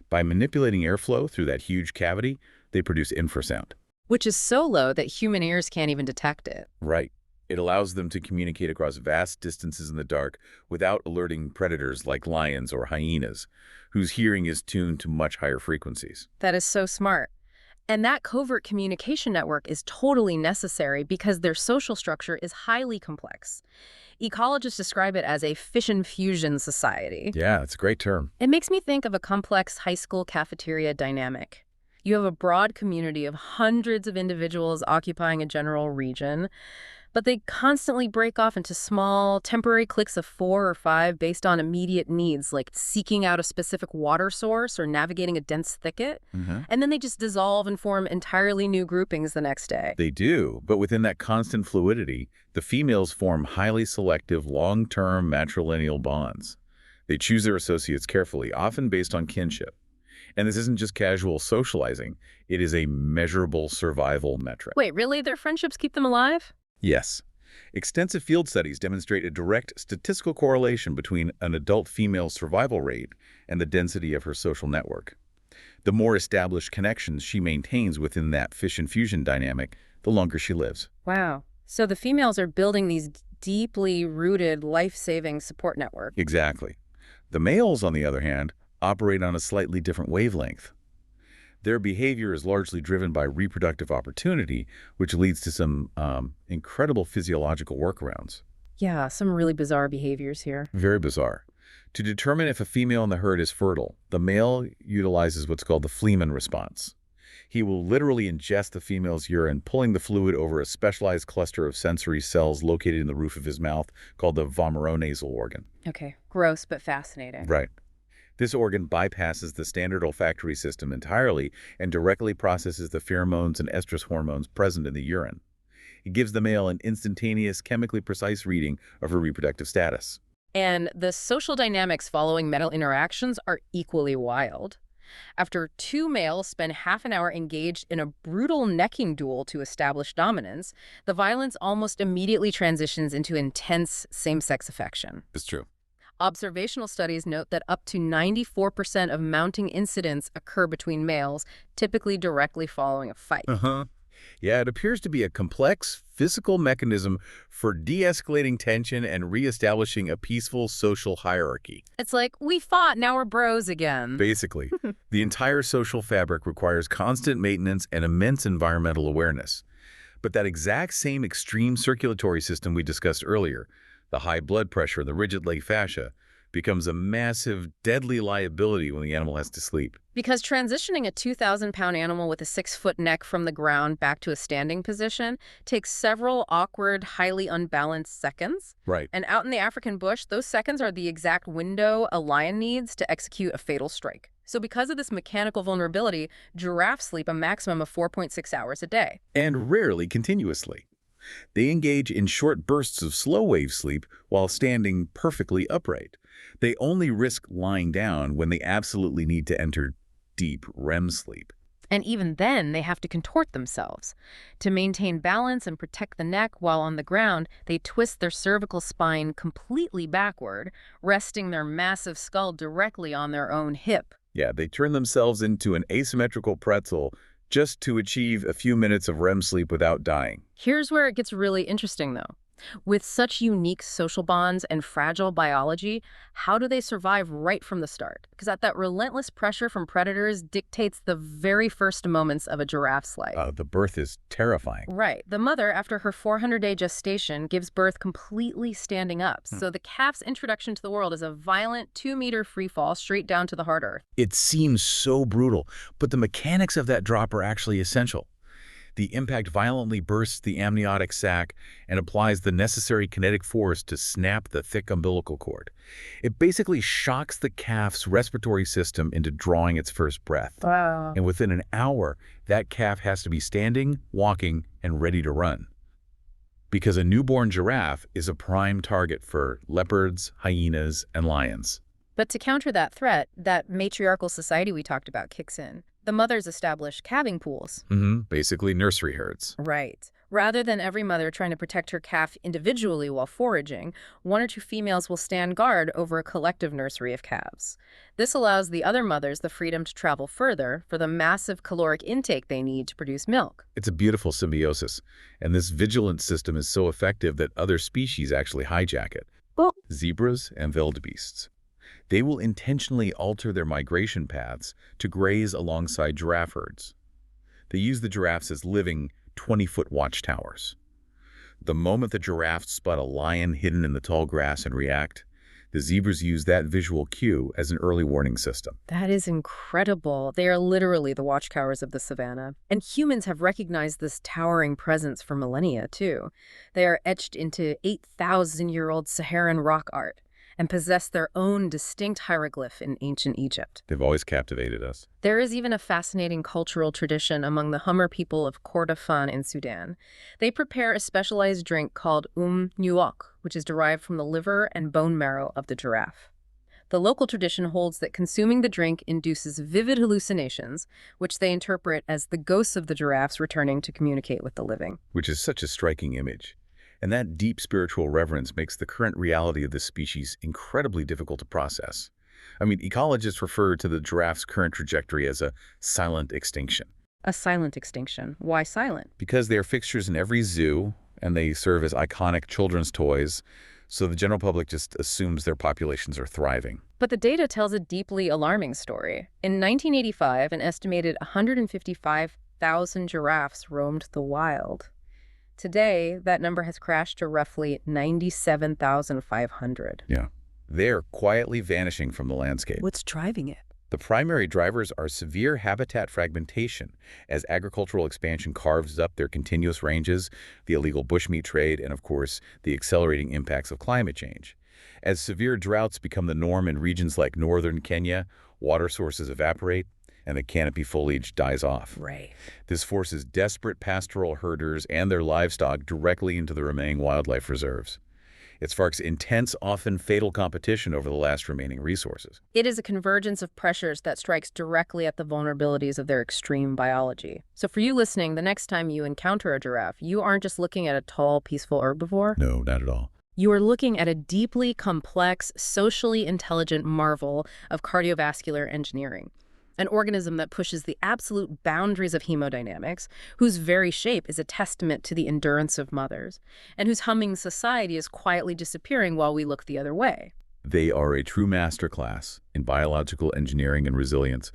By manipulating airflow through that huge cavity, they produce infrasound. Which is so low that human ears can't even detect it. Right. It allows them to communicate across vast distances in the dark without alerting predators like lions or hyenas, whose hearing is tuned to much higher frequencies. That is so smart. And that covert communication network is totally necessary because their social structure is highly complex. Ecologists describe it as a fission fusion society. Yeah, it's a great term. It makes me think of a complex high school cafeteria dynamic. You have a broad community of hundreds of individuals occupying a general region, but they constantly break off into small, temporary cliques of 4 or 5 based on immediate needs, like seeking out a specific water source or navigating a dense thicket. And then they just dissolve and form entirely new groupings the next day. They do, but within that constant fluidity, the females form highly selective, long-term matrilineal bonds. They choose their associates carefully, often based on kinship. And this isn't just casual socializing. It is a measurable survival metric. Wait, really? Their friendships keep them alive? Yes. Extensive field studies demonstrate a direct statistical correlation between an adult female's survival rate and the density of her social network. The more established connections she maintains within that fission-fusion dynamic, the longer she lives. Wow. So the females are building these deeply rooted, life-saving support networks. Exactly. The males, on the other hand, operate on a slightly different wavelength. Their behavior is largely driven by reproductive opportunity, which leads to some incredible physiological workarounds. Yeah, some really bizarre behaviors here. Very bizarre. To determine if a female in the herd is fertile, the male utilizes what's called the Fleeman response. He will literally ingest the female's urine, pulling the fluid over a specialized cluster of sensory cells located in the roof of his mouth called the vomeronasal organ. Okay, gross but fascinating. Right. This organ bypasses the standard olfactory system entirely and directly processes the pheromones and estrus hormones present in the urine. It gives the male an instantaneous, chemically precise reading of her reproductive status. And the social dynamics following male interactions are equally wild. After 2 males spend half an hour engaged in a brutal necking duel to establish dominance, the violence almost immediately transitions into intense same-sex affection. It's true. Observational studies note that up to 94% of mounting incidents occur between males, typically directly following a fight. Yeah, it appears to be a complex physical mechanism for de-escalating tension and re-establishing a peaceful social hierarchy. It's like, we fought, now we're bros again. Basically, the entire social fabric requires constant maintenance and immense environmental awareness. But that exact same extreme circulatory system we discussed earlier, the high blood pressure, the rigid leg fascia, becomes a massive, deadly liability when the animal has to sleep. Because transitioning a 2,000-pound animal with a 6-foot neck from the ground back to a standing position takes several awkward, highly unbalanced seconds. Right. And out in the African bush, those seconds are the exact window a lion needs to execute a fatal strike. So because of this mechanical vulnerability, giraffes sleep a maximum of 4.6 hours a day. And rarely continuously. They engage in short bursts of slow-wave sleep while standing perfectly upright. They only risk lying down when they absolutely need to enter deep REM sleep. And even then, they have to contort themselves. To maintain balance and protect the neck while on the ground, they twist their cervical spine completely backward, resting their massive skull directly on their own hip. Yeah, they turn themselves into an asymmetrical pretzel just to achieve a few minutes of REM sleep without dying. Here's where it gets really interesting, though. With such unique social bonds and fragile biology, how do they survive right from the start? Because that relentless pressure from predators dictates the very first moments of a giraffe's life. The birth is terrifying. Right. The mother, after her 400-day gestation, gives birth completely standing up. So the calf's introduction to the world is a violent 2-meter free fall straight down to the hard earth. It seems so brutal, but the mechanics of that drop are actually essential. The impact violently bursts the amniotic sac and applies the necessary kinetic force to snap the thick umbilical cord. It basically shocks the calf's respiratory system into drawing its first breath. Wow. And within an hour, that calf has to be standing, walking, and ready to run. Because a newborn giraffe is a prime target for leopards, hyenas, and lions. But to counter that threat, that matriarchal society we talked about kicks in. The mothers establish calving pools. Basically nursery herds. Right. Rather than every mother trying to protect her calf individually while foraging, 1 or 2 females will stand guard over a collective nursery of calves. This allows the other mothers the freedom to travel further for the massive caloric intake they need to produce milk. It's a beautiful symbiosis, and this vigilant system is so effective that other species actually hijack it. Well, Zebras and wildebeests. They will intentionally alter their migration paths to graze alongside giraffe herds. They use the giraffes as living 20-foot watchtowers. The moment the giraffes spot a lion hidden in the tall grass and react, the zebras use that visual cue as an early warning system. that is incredible. They are literally the watchtowers of the savannah. And humans have recognized this towering presence for millennia, too. They are etched into 8,000-year-old Saharan rock art and possess their own distinct hieroglyph in ancient Egypt. They've always captivated us. There is even a fascinating cultural tradition among the Hummer people of Kordofan in Sudan. They prepare a specialized drink called nuok, which is derived from the liver and bone marrow of the giraffe. The local tradition holds that consuming the drink induces vivid hallucinations, which they interpret as the ghosts of the giraffes returning to communicate with the living. Which is such a striking image. And that deep spiritual reverence makes the current reality of this species incredibly difficult to process. I mean, ecologists refer to the giraffe's current trajectory as a silent extinction. A silent extinction. Why silent? Because they are fixtures in every zoo, and they serve as iconic children's toys, so the general public just assumes their populations are thriving. But the data tells a deeply alarming story. In 1985, an estimated 155,000 giraffes roamed the wild. Today, that number has crashed to roughly 97,500. Yeah. They're quietly vanishing from the landscape. What's driving it? The primary drivers are severe habitat fragmentation, as agricultural expansion carves up their continuous ranges, the illegal bushmeat trade, and of course, the accelerating impacts of climate change. As severe droughts become the norm in regions like northern Kenya, water sources evaporate, and the canopy foliage dies off. Right. This forces desperate pastoral herders and their livestock directly into the remaining wildlife reserves. It sparks intense, often fatal competition over the last remaining resources. It is a convergence of pressures that strikes directly at the vulnerabilities of their extreme biology. So for you listening, the next time you encounter a giraffe, you aren't just looking at a tall, peaceful herbivore. No, not at all. You are looking at a deeply complex, socially intelligent marvel of cardiovascular engineering. An organism that pushes the absolute boundaries of hemodynamics, whose very shape is a testament to the endurance of mothers, and whose humming society is quietly disappearing while we look the other way. They are a true masterclass in biological engineering and resilience.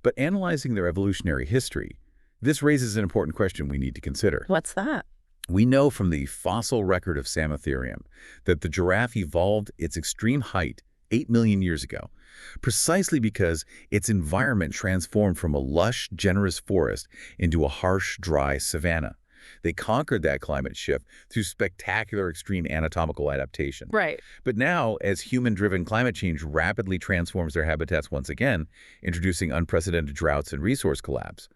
But analyzing their evolutionary history, this raises an important question we need to consider. What's that? We know from the fossil record of Samotherium that the giraffe evolved its extreme height 8 million years ago, precisely because its environment transformed from a lush, generous forest into a harsh, dry savanna. They conquered that climate shift through spectacular extreme anatomical adaptation. Right. But now, as human-driven climate change rapidly transforms their habitats once again, introducing unprecedented droughts and resource collapse,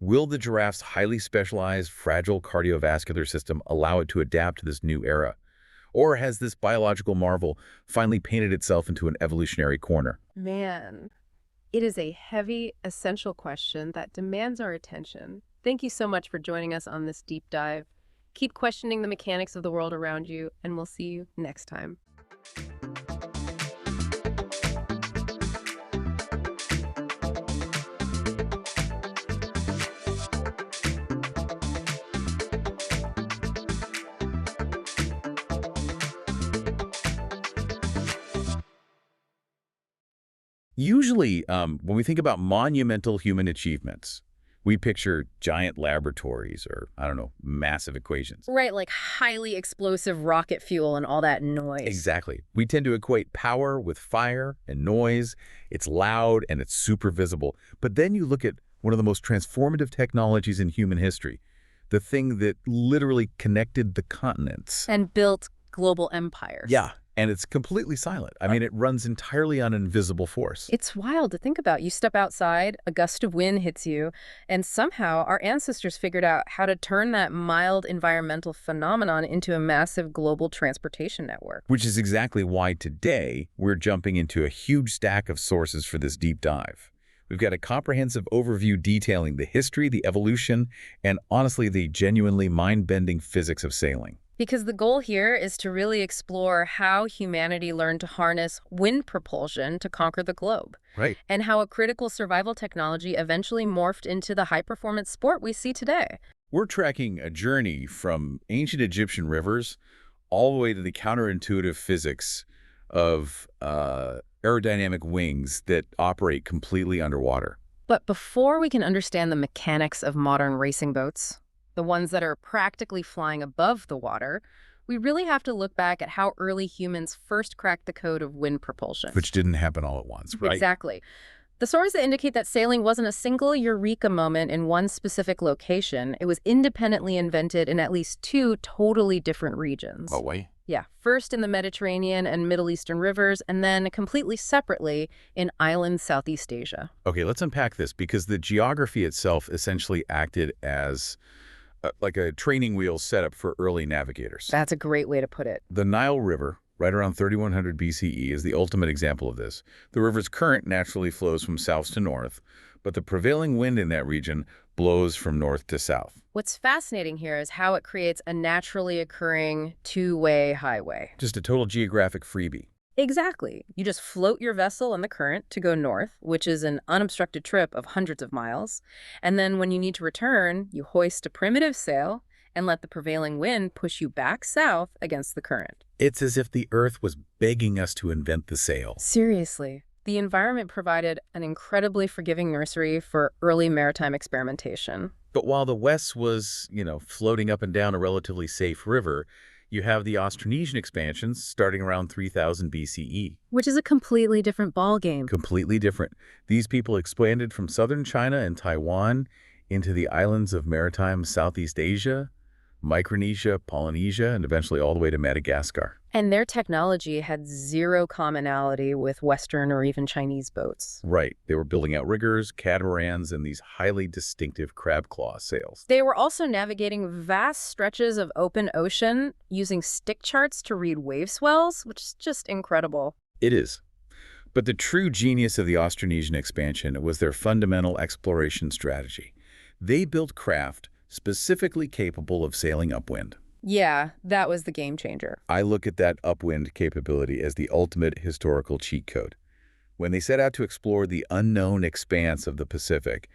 will the giraffe's highly specialized, fragile cardiovascular system allow it to adapt to this new era? Or has this biological marvel finally painted itself into an evolutionary corner? Man, it is a heavy, essential question that demands our attention. Thank you so much for joining us on this deep dive. Keep questioning the mechanics of the world around you, and we'll see you next time. Usually, when we think about monumental human achievements, we picture giant laboratories or, I don't know, massive equations. Right, like highly explosive rocket fuel and all that noise. Exactly. We tend to equate power with fire and noise. It's loud and it's super visible. But then you look at one of the most transformative technologies in human history, the thing that literally connected the continents. And built global empires. Yeah, and it's completely silent. I mean, it runs entirely on invisible force. It's wild to think about. You step outside, a gust of wind hits you, and somehow our ancestors figured out how to turn that mild environmental phenomenon into a massive global transportation network. Which is exactly why today we're jumping into a huge stack of sources for this deep dive. We've got a comprehensive overview detailing the history, the evolution, and honestly, the genuinely mind-bending physics of sailing. Because the goal here is to really explore how humanity learned to harness wind propulsion to conquer the globe, Right. and how a critical survival technology eventually morphed into the high-performance sport we see today. We're tracking a journey from ancient Egyptian rivers all the way to the counterintuitive physics of aerodynamic wings that operate completely underwater. But before we can understand the mechanics of modern racing boats, the ones that are practically flying above the water, we really have to look back at how early humans first cracked the code of wind propulsion. Which didn't happen all at once, right? Exactly. The sources indicate that sailing wasn't a single eureka moment in one specific location. It was independently invented in at least two totally different regions. Oh, wait. Yeah, first in the Mediterranean and Middle Eastern rivers, and then completely separately in island Southeast Asia. Okay, let's unpack this because the geography itself essentially acted as like a training wheel setup for early navigators. That's a great way to put it. The Nile River, right around 3100 BCE, is the ultimate example of this. The river's current naturally flows from south to north, but the prevailing wind in that region blows from north to south. What's fascinating here is how it creates a naturally occurring two-way highway. Just a total geographic freebie. Exactly. You just float your vessel in the current to go north, which is an unobstructed trip of hundreds of miles. And then when you need to return, you hoist a primitive sail and let the prevailing wind push you back south against the current. It's as if the Earth was begging us to invent the sail. Seriously. The environment provided an incredibly forgiving nursery for early maritime experimentation. But while the West was, floating up and down a relatively safe river, you have the Austronesian expansions starting around 3000 BCE. Which is a completely different ballgame. Completely different. These people expanded from southern China and Taiwan into the islands of maritime Southeast Asia, Micronesia, Polynesia, and eventually all the way to Madagascar. And their technology had zero commonality with Western or even Chinese boats. Right. They were building outriggers, catamarans, and these highly distinctive crab claw sails. They were also navigating vast stretches of open ocean using stick charts to read wave swells, which is just incredible. It is. But the true genius of the Austronesian expansion was their fundamental exploration strategy. They built craft specifically capable of sailing upwind. Yeah, that was the game changer. I look at that upwind capability as the ultimate historical cheat code. When they set out to explore the unknown expanse of the Pacific,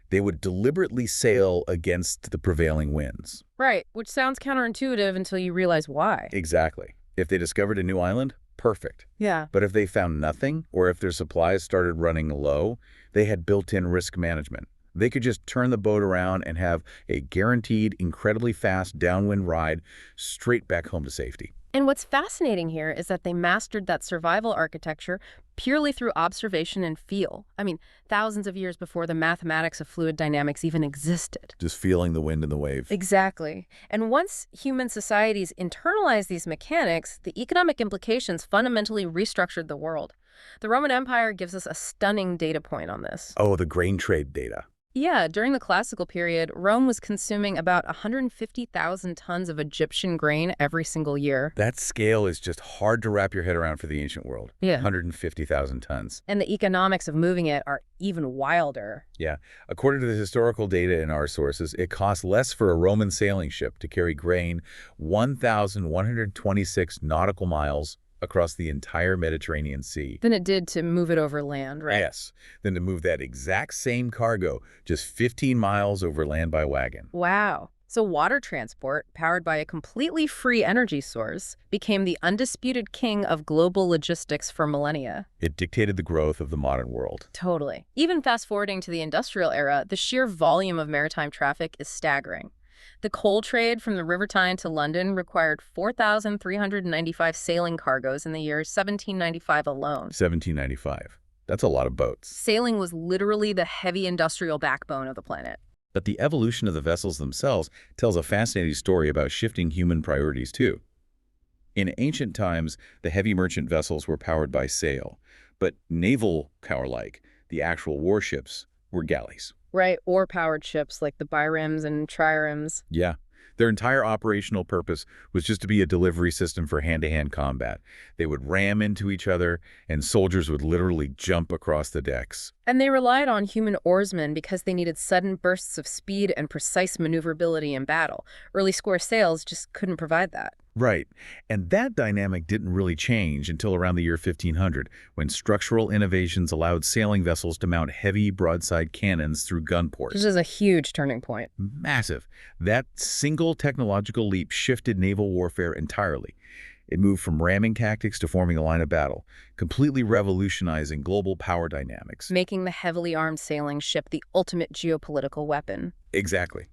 they would deliberately sail against the prevailing winds. Right, which sounds counterintuitive until you realize why. Exactly. If they discovered a new island, perfect. Yeah. But if they found nothing, or if their supplies started running low, they had built-in risk management. They could just turn the boat around and have a guaranteed, incredibly fast downwind ride straight back home to safety. And what's fascinating here is that they mastered that survival architecture purely through observation and feel. I mean, thousands of years before the mathematics of fluid dynamics even existed. Just feeling the wind and the wave. Exactly. And once human societies internalized these mechanics, the economic implications fundamentally restructured the world. The Roman Empire gives us a stunning data point on this. Oh, the grain trade data. Yeah, during the classical period, Rome was consuming about 150,000 tons of Egyptian grain every single year. That scale is just hard to wrap your head around for the ancient world. Yeah. 150,000 tons. And the economics of moving it are even wilder. Yeah. According to the historical data in our sources, it cost less for a Roman sailing ship to carry grain 1,126 nautical miles across the entire Mediterranean Sea. Than it did to move it over land, right? Yes, than to move that exact same cargo just 15 miles over land by wagon. Wow. So water transport, powered by a completely free energy source, became the undisputed king of global logistics for millennia. It dictated the growth of the modern world. Totally. Even fast-forwarding to the industrial era, the sheer volume of maritime traffic is staggering. The coal trade from the River Tyne to London required 4,395 sailing cargoes in the year 1795 alone. 1795. That's a lot of boats. Sailing was literally the heavy industrial backbone of the planet. But the evolution of the vessels themselves tells a fascinating story about shifting human priorities, too. In ancient times, the heavy merchant vessels were powered by sail, but naval power-like, the actual warships, were galleys. Right, oar-powered ships like the biremes and triremes. Yeah. Their entire operational purpose was just to be a delivery system for hand-to-hand combat. They would ram into each other, and soldiers would literally jump across the decks. And they relied on human oarsmen because they needed sudden bursts of speed and precise maneuverability in battle. Early square sails just couldn't provide that. Right. And that dynamic didn't really change until around the year 1500, when structural innovations allowed sailing vessels to mount heavy broadside cannons through gun ports. This is a huge turning point. Massive. That single technological leap shifted naval warfare entirely. It moved from ramming tactics to forming a line of battle, completely revolutionizing global power dynamics. Making the heavily armed sailing ship the ultimate geopolitical weapon. Exactly.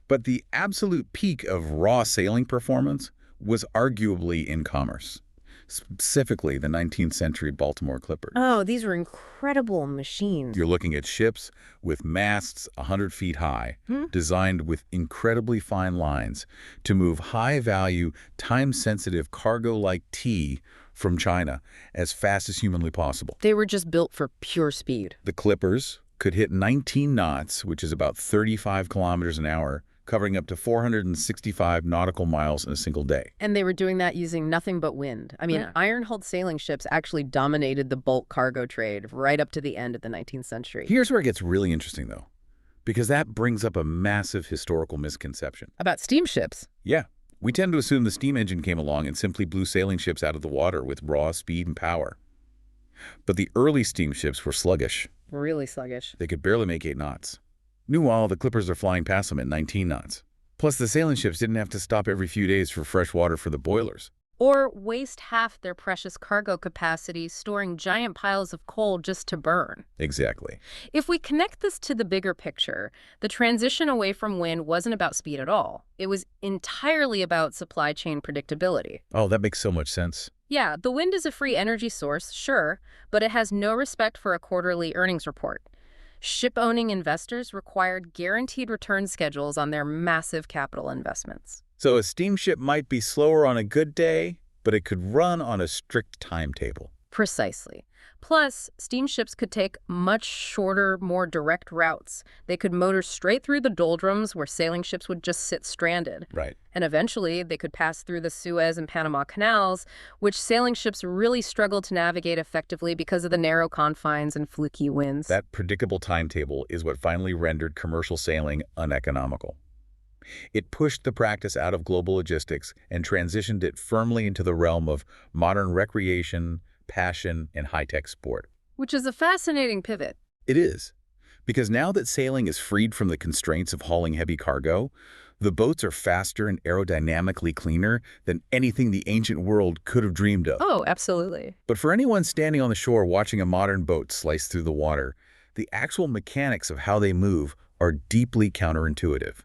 But the absolute peak of raw sailing performance was arguably in commerce, specifically the 19th century Baltimore Clippers. Oh, these were incredible machines. You're looking at ships with masts 100 feet high, designed with incredibly fine lines to move high-value, time-sensitive cargo like tea from China as fast as humanly possible. They were just built for pure speed. The Clippers could hit 19 knots, which is about 35 kilometers an hour, covering up to 465 nautical miles in a single day. And they were doing that using nothing but wind. I mean, iron-hulled sailing ships actually dominated the bulk cargo trade right up to the end of the 19th century. Here's where it gets really interesting, though, because that brings up a massive historical misconception. About steamships. Yeah, we tend to assume the steam engine came along and simply blew sailing ships out of the water with raw speed and power. But the early steamships were sluggish. Really sluggish. They could barely make 8 knots. Meanwhile, the Clippers are flying past them at 19 knots. Plus, the sailing ships didn't have to stop every few days for fresh water for the boilers. Or waste half their precious cargo capacity storing giant piles of coal just to burn. Exactly. If we connect this to the bigger picture, the transition away from wind wasn't about speed at all. It was entirely about supply chain predictability. Oh, that makes so much sense. Yeah, the wind is a free energy source, sure, but it has no respect for a quarterly earnings report. Ship-owning investors required guaranteed return schedules on their massive capital investments. So a steamship might be slower on a good day, but it could run on a strict timetable. Precisely. Plus, steamships could take much shorter, more direct routes. They could motor straight through the doldrums where sailing ships would just sit stranded. Right. And eventually, they could pass through the Suez and Panama canals, which sailing ships really struggled to navigate effectively because of the narrow confines and fluky winds. That predictable timetable is what finally rendered commercial sailing uneconomical. It pushed the practice out of global logistics and transitioned it firmly into the realm of modern recreation, passion, and high-tech sport. Which is a fascinating pivot. It is. Because now that sailing is freed from the constraints of hauling heavy cargo, the boats are faster and aerodynamically cleaner than anything the ancient world could have dreamed of. Oh, absolutely. But for anyone standing on the shore watching a modern boat slice through the water, the actual mechanics of how they move are deeply counterintuitive,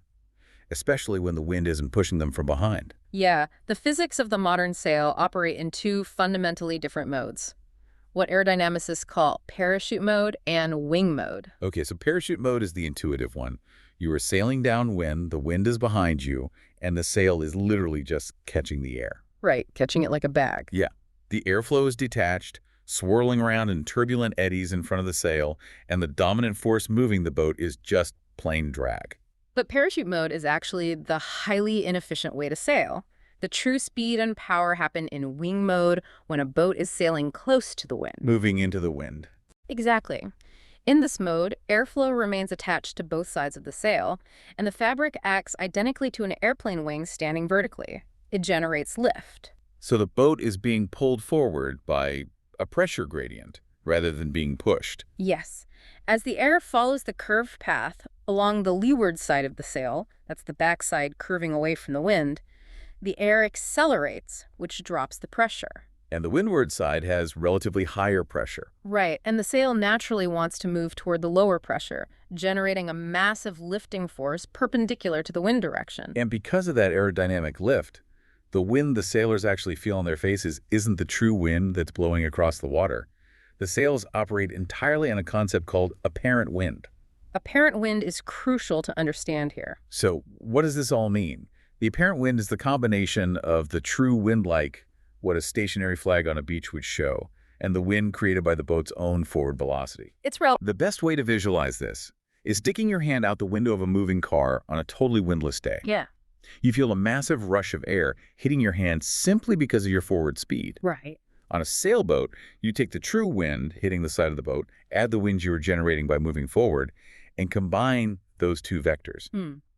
especially when the wind isn't pushing them from behind. Yeah, the physics of the modern sail operate in two fundamentally different modes. What aerodynamicists call parachute mode and wing mode. Okay, so parachute mode is the intuitive one. You are sailing downwind, the wind is behind you, and the sail is literally just catching the air. Right, catching it like a bag. Yeah, the airflow is detached, swirling around in turbulent eddies in front of the sail, and the dominant force moving the boat is just plain drag. But parachute mode is actually the highly inefficient way to sail. The true speed and power happen in wing mode when a boat is sailing close to the wind. Moving into the wind. Exactly. In this mode, airflow remains attached to both sides of the sail, and the fabric acts identically to an airplane wing standing vertically. It generates lift. So the boat is being pulled forward by a pressure gradient rather than being pushed. Yes. As the air follows the curved path, Along the leeward side of the sail, that's the backside curving away from the wind, the air accelerates, which drops the pressure. And the windward side has relatively higher pressure. Right, and the sail naturally wants to move toward the lower pressure, generating a massive lifting force perpendicular to the wind direction. And because of that aerodynamic lift, the wind the sailors actually feel on their faces isn't the true wind that's blowing across the water. The sails operate entirely on a concept called apparent wind. Apparent wind is crucial to understand here. So what does this all mean? The apparent wind is the combination of the true wind, like what a stationary flag on a beach would show, and the wind created by the boat's own forward velocity. It's real. The best way to visualize this is sticking your hand out the window of a moving car on a totally windless day. Yeah. You feel a massive rush of air hitting your hand simply because of your forward speed. Right. On a sailboat, you take the true wind hitting the side of the boat, add the wind you were generating by moving forward, and combine those two vectors.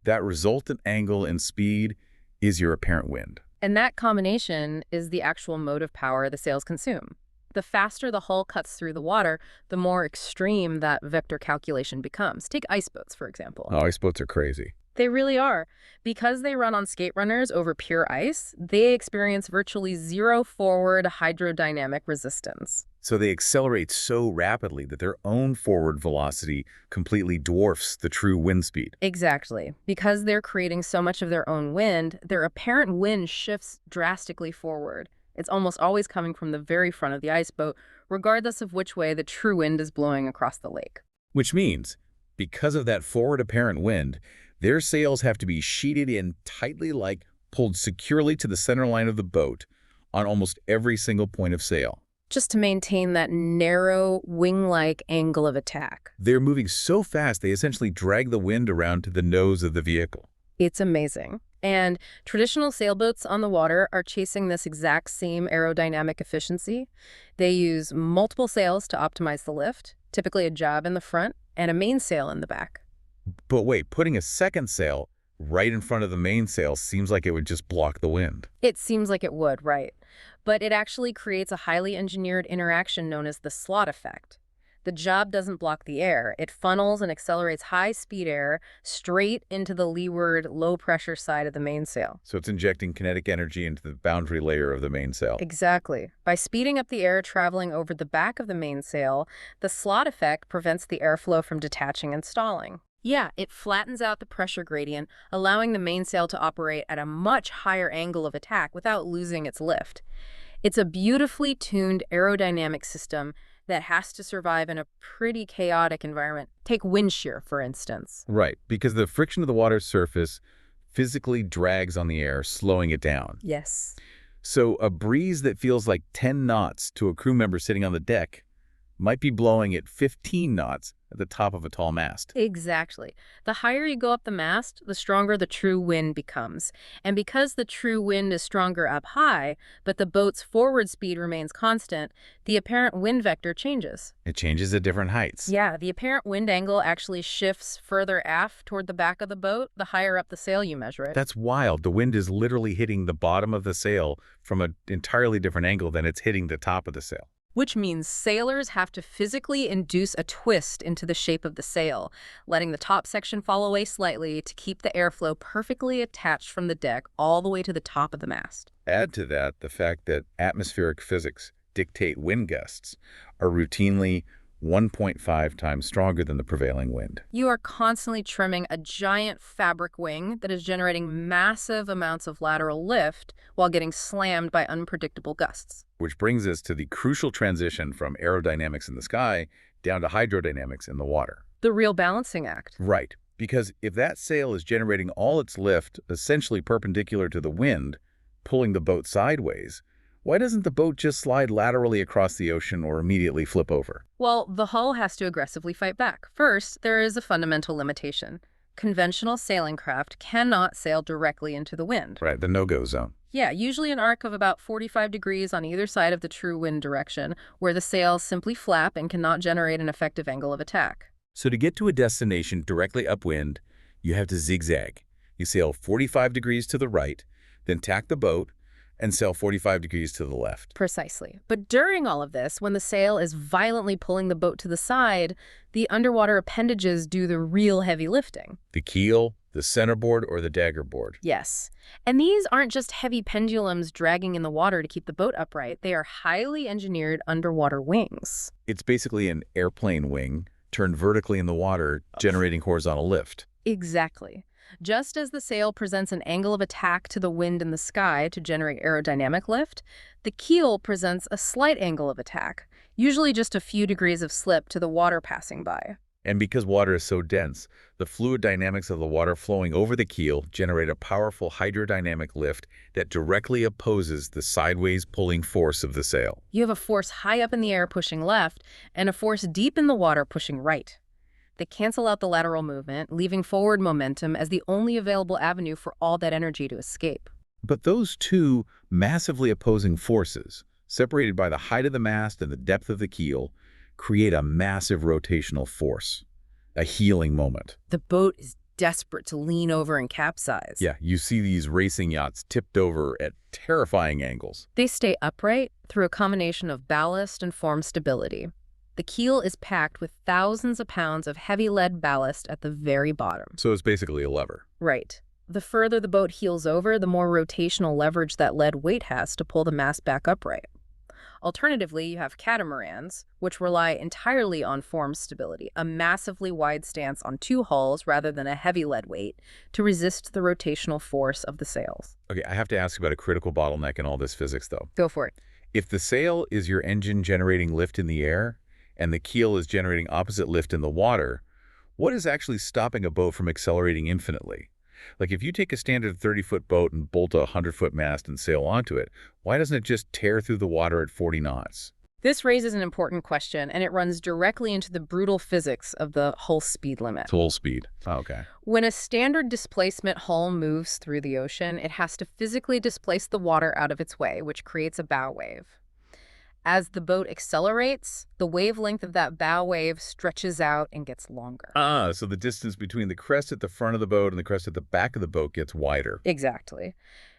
That resultant angle and speed is your apparent wind. And that combination is the actual motive power the sails consume. The faster the hull cuts through the water, the more extreme that vector calculation becomes. Take ice boats, for example. Oh, ice boats are crazy. They really are. Because they run on skate runners over pure ice, they experience virtually zero forward hydrodynamic resistance. So they accelerate so rapidly that their own forward velocity completely dwarfs the true wind speed. Exactly. Because they're creating so much of their own wind, their apparent wind shifts drastically forward. It's almost always coming from the very front of the ice boat, regardless of which way the true wind is blowing across the lake. Which means, because of that forward apparent wind, their sails have to be sheeted in tightly, like pulled securely to the center line of the boat on almost every single point of sail. Just to maintain that narrow, wing-like angle of attack. They're moving so fast they essentially drag the wind around to the nose of the vehicle. It's amazing. And traditional sailboats on the water are chasing this exact same aerodynamic efficiency. They use multiple sails to optimize the lift, typically a jab in the front and a mainsail in the back. But wait, putting a second sail right in front of the mainsail seems like it would just block the wind. It seems like it would, right? But it actually creates a highly engineered interaction known as the slot effect. The jab doesn't block the air. It funnels and accelerates high-speed air straight into the leeward, low-pressure side of the mainsail. So it's injecting kinetic energy into the boundary layer of the mainsail. Exactly. By speeding up the air traveling over the back of the mainsail, the slot effect prevents the airflow from detaching and stalling. Yeah, it flattens out the pressure gradient, allowing the mainsail to operate at a much higher angle of attack without losing its lift. It's a beautifully tuned aerodynamic system that has to survive in a pretty chaotic environment. Take wind shear, for instance. Right, because the friction of the water's surface physically drags on the air, slowing it down. Yes. So a breeze that feels like 10 knots to a crew member sitting on the deck might be blowing at 15 knots at the top of a tall mast. Exactly. The higher you go up the mast, the stronger the true wind becomes. And because the true wind is stronger up high, but the boat's forward speed remains constant, the apparent wind vector changes. It changes at different heights. Yeah, the apparent wind angle actually shifts further aft toward the back of the boat, the higher up the sail you measure it. That's wild. The wind is literally hitting the bottom of the sail from an entirely different angle than it's hitting the top of the sail. Which means sailors have to physically induce a twist into the shape of the sail, letting the top section fall away slightly to keep the airflow perfectly attached from the deck all the way to the top of the mast. Add to that the fact that atmospheric physics dictate wind gusts are routinely 1.5 times stronger than the prevailing wind. You are constantly trimming a giant fabric wing that is generating massive amounts of lateral lift while getting slammed by unpredictable gusts. Which brings us to the crucial transition from aerodynamics in the sky down to hydrodynamics in the water. The real balancing act. Right, because if that sail is generating all its lift essentially perpendicular to the wind, pulling the boat sideways, why doesn't the boat just slide laterally across the ocean or immediately flip over? Well, the hull has to aggressively fight back. First, there is a fundamental limitation. Conventional sailing craft cannot sail directly into the wind. Right, the no-go zone. Yeah, usually an arc of about 45 degrees on either side of the true wind direction, where the sails simply flap and cannot generate an effective angle of attack. So to get to a destination directly upwind, you have to zigzag. You sail 45 degrees to the right, then tack the boat, And sail 45 degrees to the left. Precisely. But during all of this, when the sail is violently pulling the boat to the side, the underwater appendages do the real heavy lifting. The keel, the centerboard, or the daggerboard. Yes. And these aren't just heavy pendulums dragging in the water to keep the boat upright. They are highly engineered underwater wings. It's basically an airplane wing turned vertically in the water, generating horizontal lift. Exactly. Just as the sail presents an angle of attack to the wind in the sky to generate aerodynamic lift, the keel presents a slight angle of attack, usually just a few degrees of slip to the water passing by. And because water is so dense, the fluid dynamics of the water flowing over the keel generate a powerful hydrodynamic lift that directly opposes the sideways pulling force of the sail. You have a force high up in the air pushing left and a force deep in the water pushing right. They cancel out the lateral movement, leaving forward momentum as the only available avenue for all that energy to escape. But those two massively opposing forces, separated by the height of the mast and the depth of the keel, create a massive rotational force, a healing moment. The boat is desperate to lean over and capsize. Yeah, you see these racing yachts tipped over at terrifying angles. They stay upright through a combination of ballast and form stability. The keel is packed with thousands of pounds of heavy lead ballast at the very bottom. So it's basically a lever. Right. The further the boat heels over, the more rotational leverage that lead weight has to pull the mast back upright. Alternatively, you have catamarans, which rely entirely on form stability, a massively wide stance on two hulls rather than a heavy lead weight to resist the rotational force of the sails. Okay, I have to ask about a critical bottleneck in all this physics, though. Go for it. If the sail is your engine generating lift in the air, and the keel is generating opposite lift in the water, what is actually stopping a boat from accelerating infinitely? Like if you take a standard 30-foot boat and bolt a 100-foot mast and sail onto it, why doesn't it just tear through the water at 40 knots? This raises an important question, and it runs directly into the brutal physics of the hull speed limit. It's full speed. Oh, okay. When a standard displacement hull moves through the ocean, it has to physically displace the water out of its way, which creates a bow wave. As the boat accelerates, the wavelength of that bow wave stretches out and gets longer. So the distance between the crest at the front of the boat and the crest at the back of the boat gets wider. Exactly.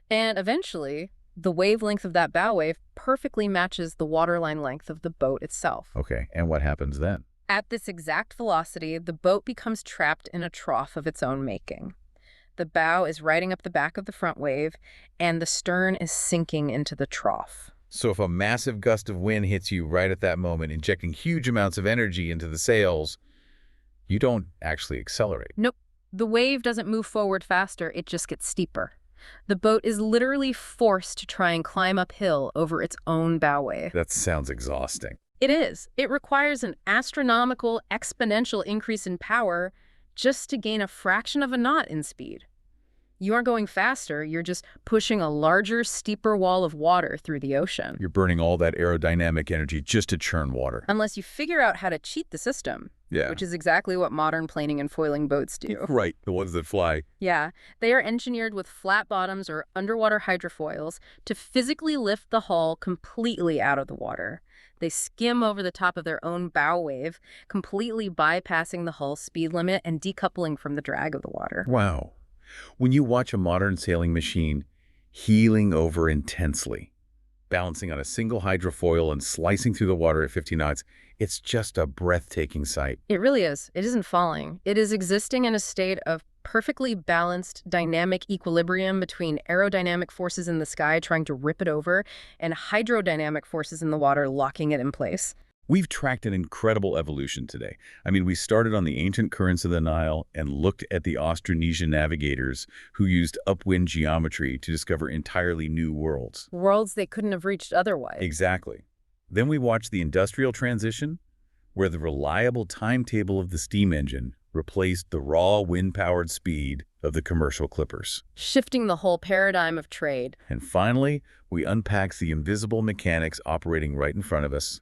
And eventually, the wavelength of that bow wave perfectly matches the waterline length of the boat itself. Okay, and what happens then? At this exact velocity, the boat becomes trapped in a trough of its own making. The bow is riding up the back of the front wave, and the stern is sinking into the trough. So if a massive gust of wind hits you right at that moment, injecting huge amounts of energy into the sails, you don't actually accelerate. Nope. The wave doesn't move forward faster, it just gets steeper. The boat is literally forced to try and climb uphill over its own bow wave. That sounds exhausting. It is. It requires an astronomical, exponential increase in power just to gain a fraction of a knot in speed. You aren't going faster, you're just pushing a larger, steeper wall of water through the ocean. You're burning all that aerodynamic energy just to churn water. Unless you figure out how to cheat the system. Yeah. Which is exactly what modern planing and foiling boats do. Right, the ones that fly. Yeah, they are engineered with flat bottoms or underwater hydrofoils to physically lift the hull completely out of the water. They skim over the top of their own bow wave, completely bypassing the hull speed limit and decoupling from the drag of the water. Wow. When you watch a modern sailing machine heeling over intensely, balancing on a single hydrofoil and slicing through the water at 50 knots, it's just a breathtaking sight. It really is. It isn't falling. It is existing in a state of perfectly balanced dynamic equilibrium between aerodynamic forces in the sky trying to rip it over and hydrodynamic forces in the water locking it in place. We've tracked an incredible evolution today. I mean, we started on the ancient currents of the Nile and looked at the Austronesian navigators who used upwind geometry to discover entirely new worlds. Worlds they couldn't have reached otherwise. Exactly. Then we watched the industrial transition, where the reliable timetable of the steam engine replaced the raw wind-powered speed of the commercial clippers. Shifting the whole paradigm of trade. And finally, we unpacked the invisible mechanics operating right in front of us.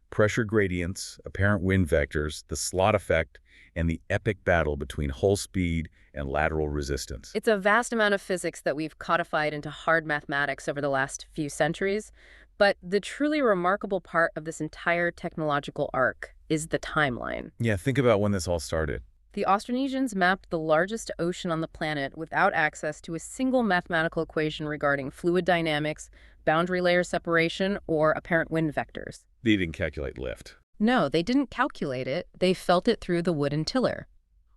Pressure gradients, apparent wind vectors, the slot effect, and the epic battle between hull speed and lateral resistance. It's a vast amount of physics that we've codified into hard mathematics over the last few centuries, but the truly remarkable part of this entire technological arc is the timeline. Yeah, think about when this all started. The Austronesians mapped the largest ocean on the planet without access to a single mathematical equation regarding fluid dynamics, boundary layer separation, or apparent wind vectors. They didn't calculate lift. No, they didn't calculate it. They felt it through the wooden tiller.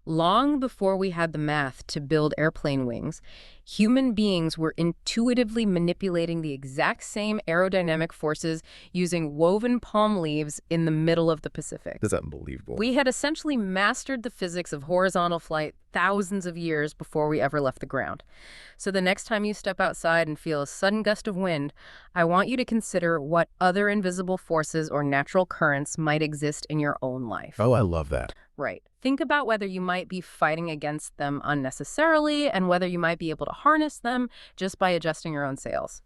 Long before we had the math to build airplane wings, human beings were intuitively manipulating the exact same aerodynamic forces using woven palm leaves in the middle of the Pacific. That's unbelievable. We had essentially mastered the physics of horizontal flight thousands of years before we ever left the ground. So the next time you step outside and feel a sudden gust of wind, I want you to consider what other invisible forces or natural currents might exist in your own life. Oh, I love that. Right. Think about whether you might be fighting against them unnecessarily and whether you might be able to harness them just by adjusting your own sails.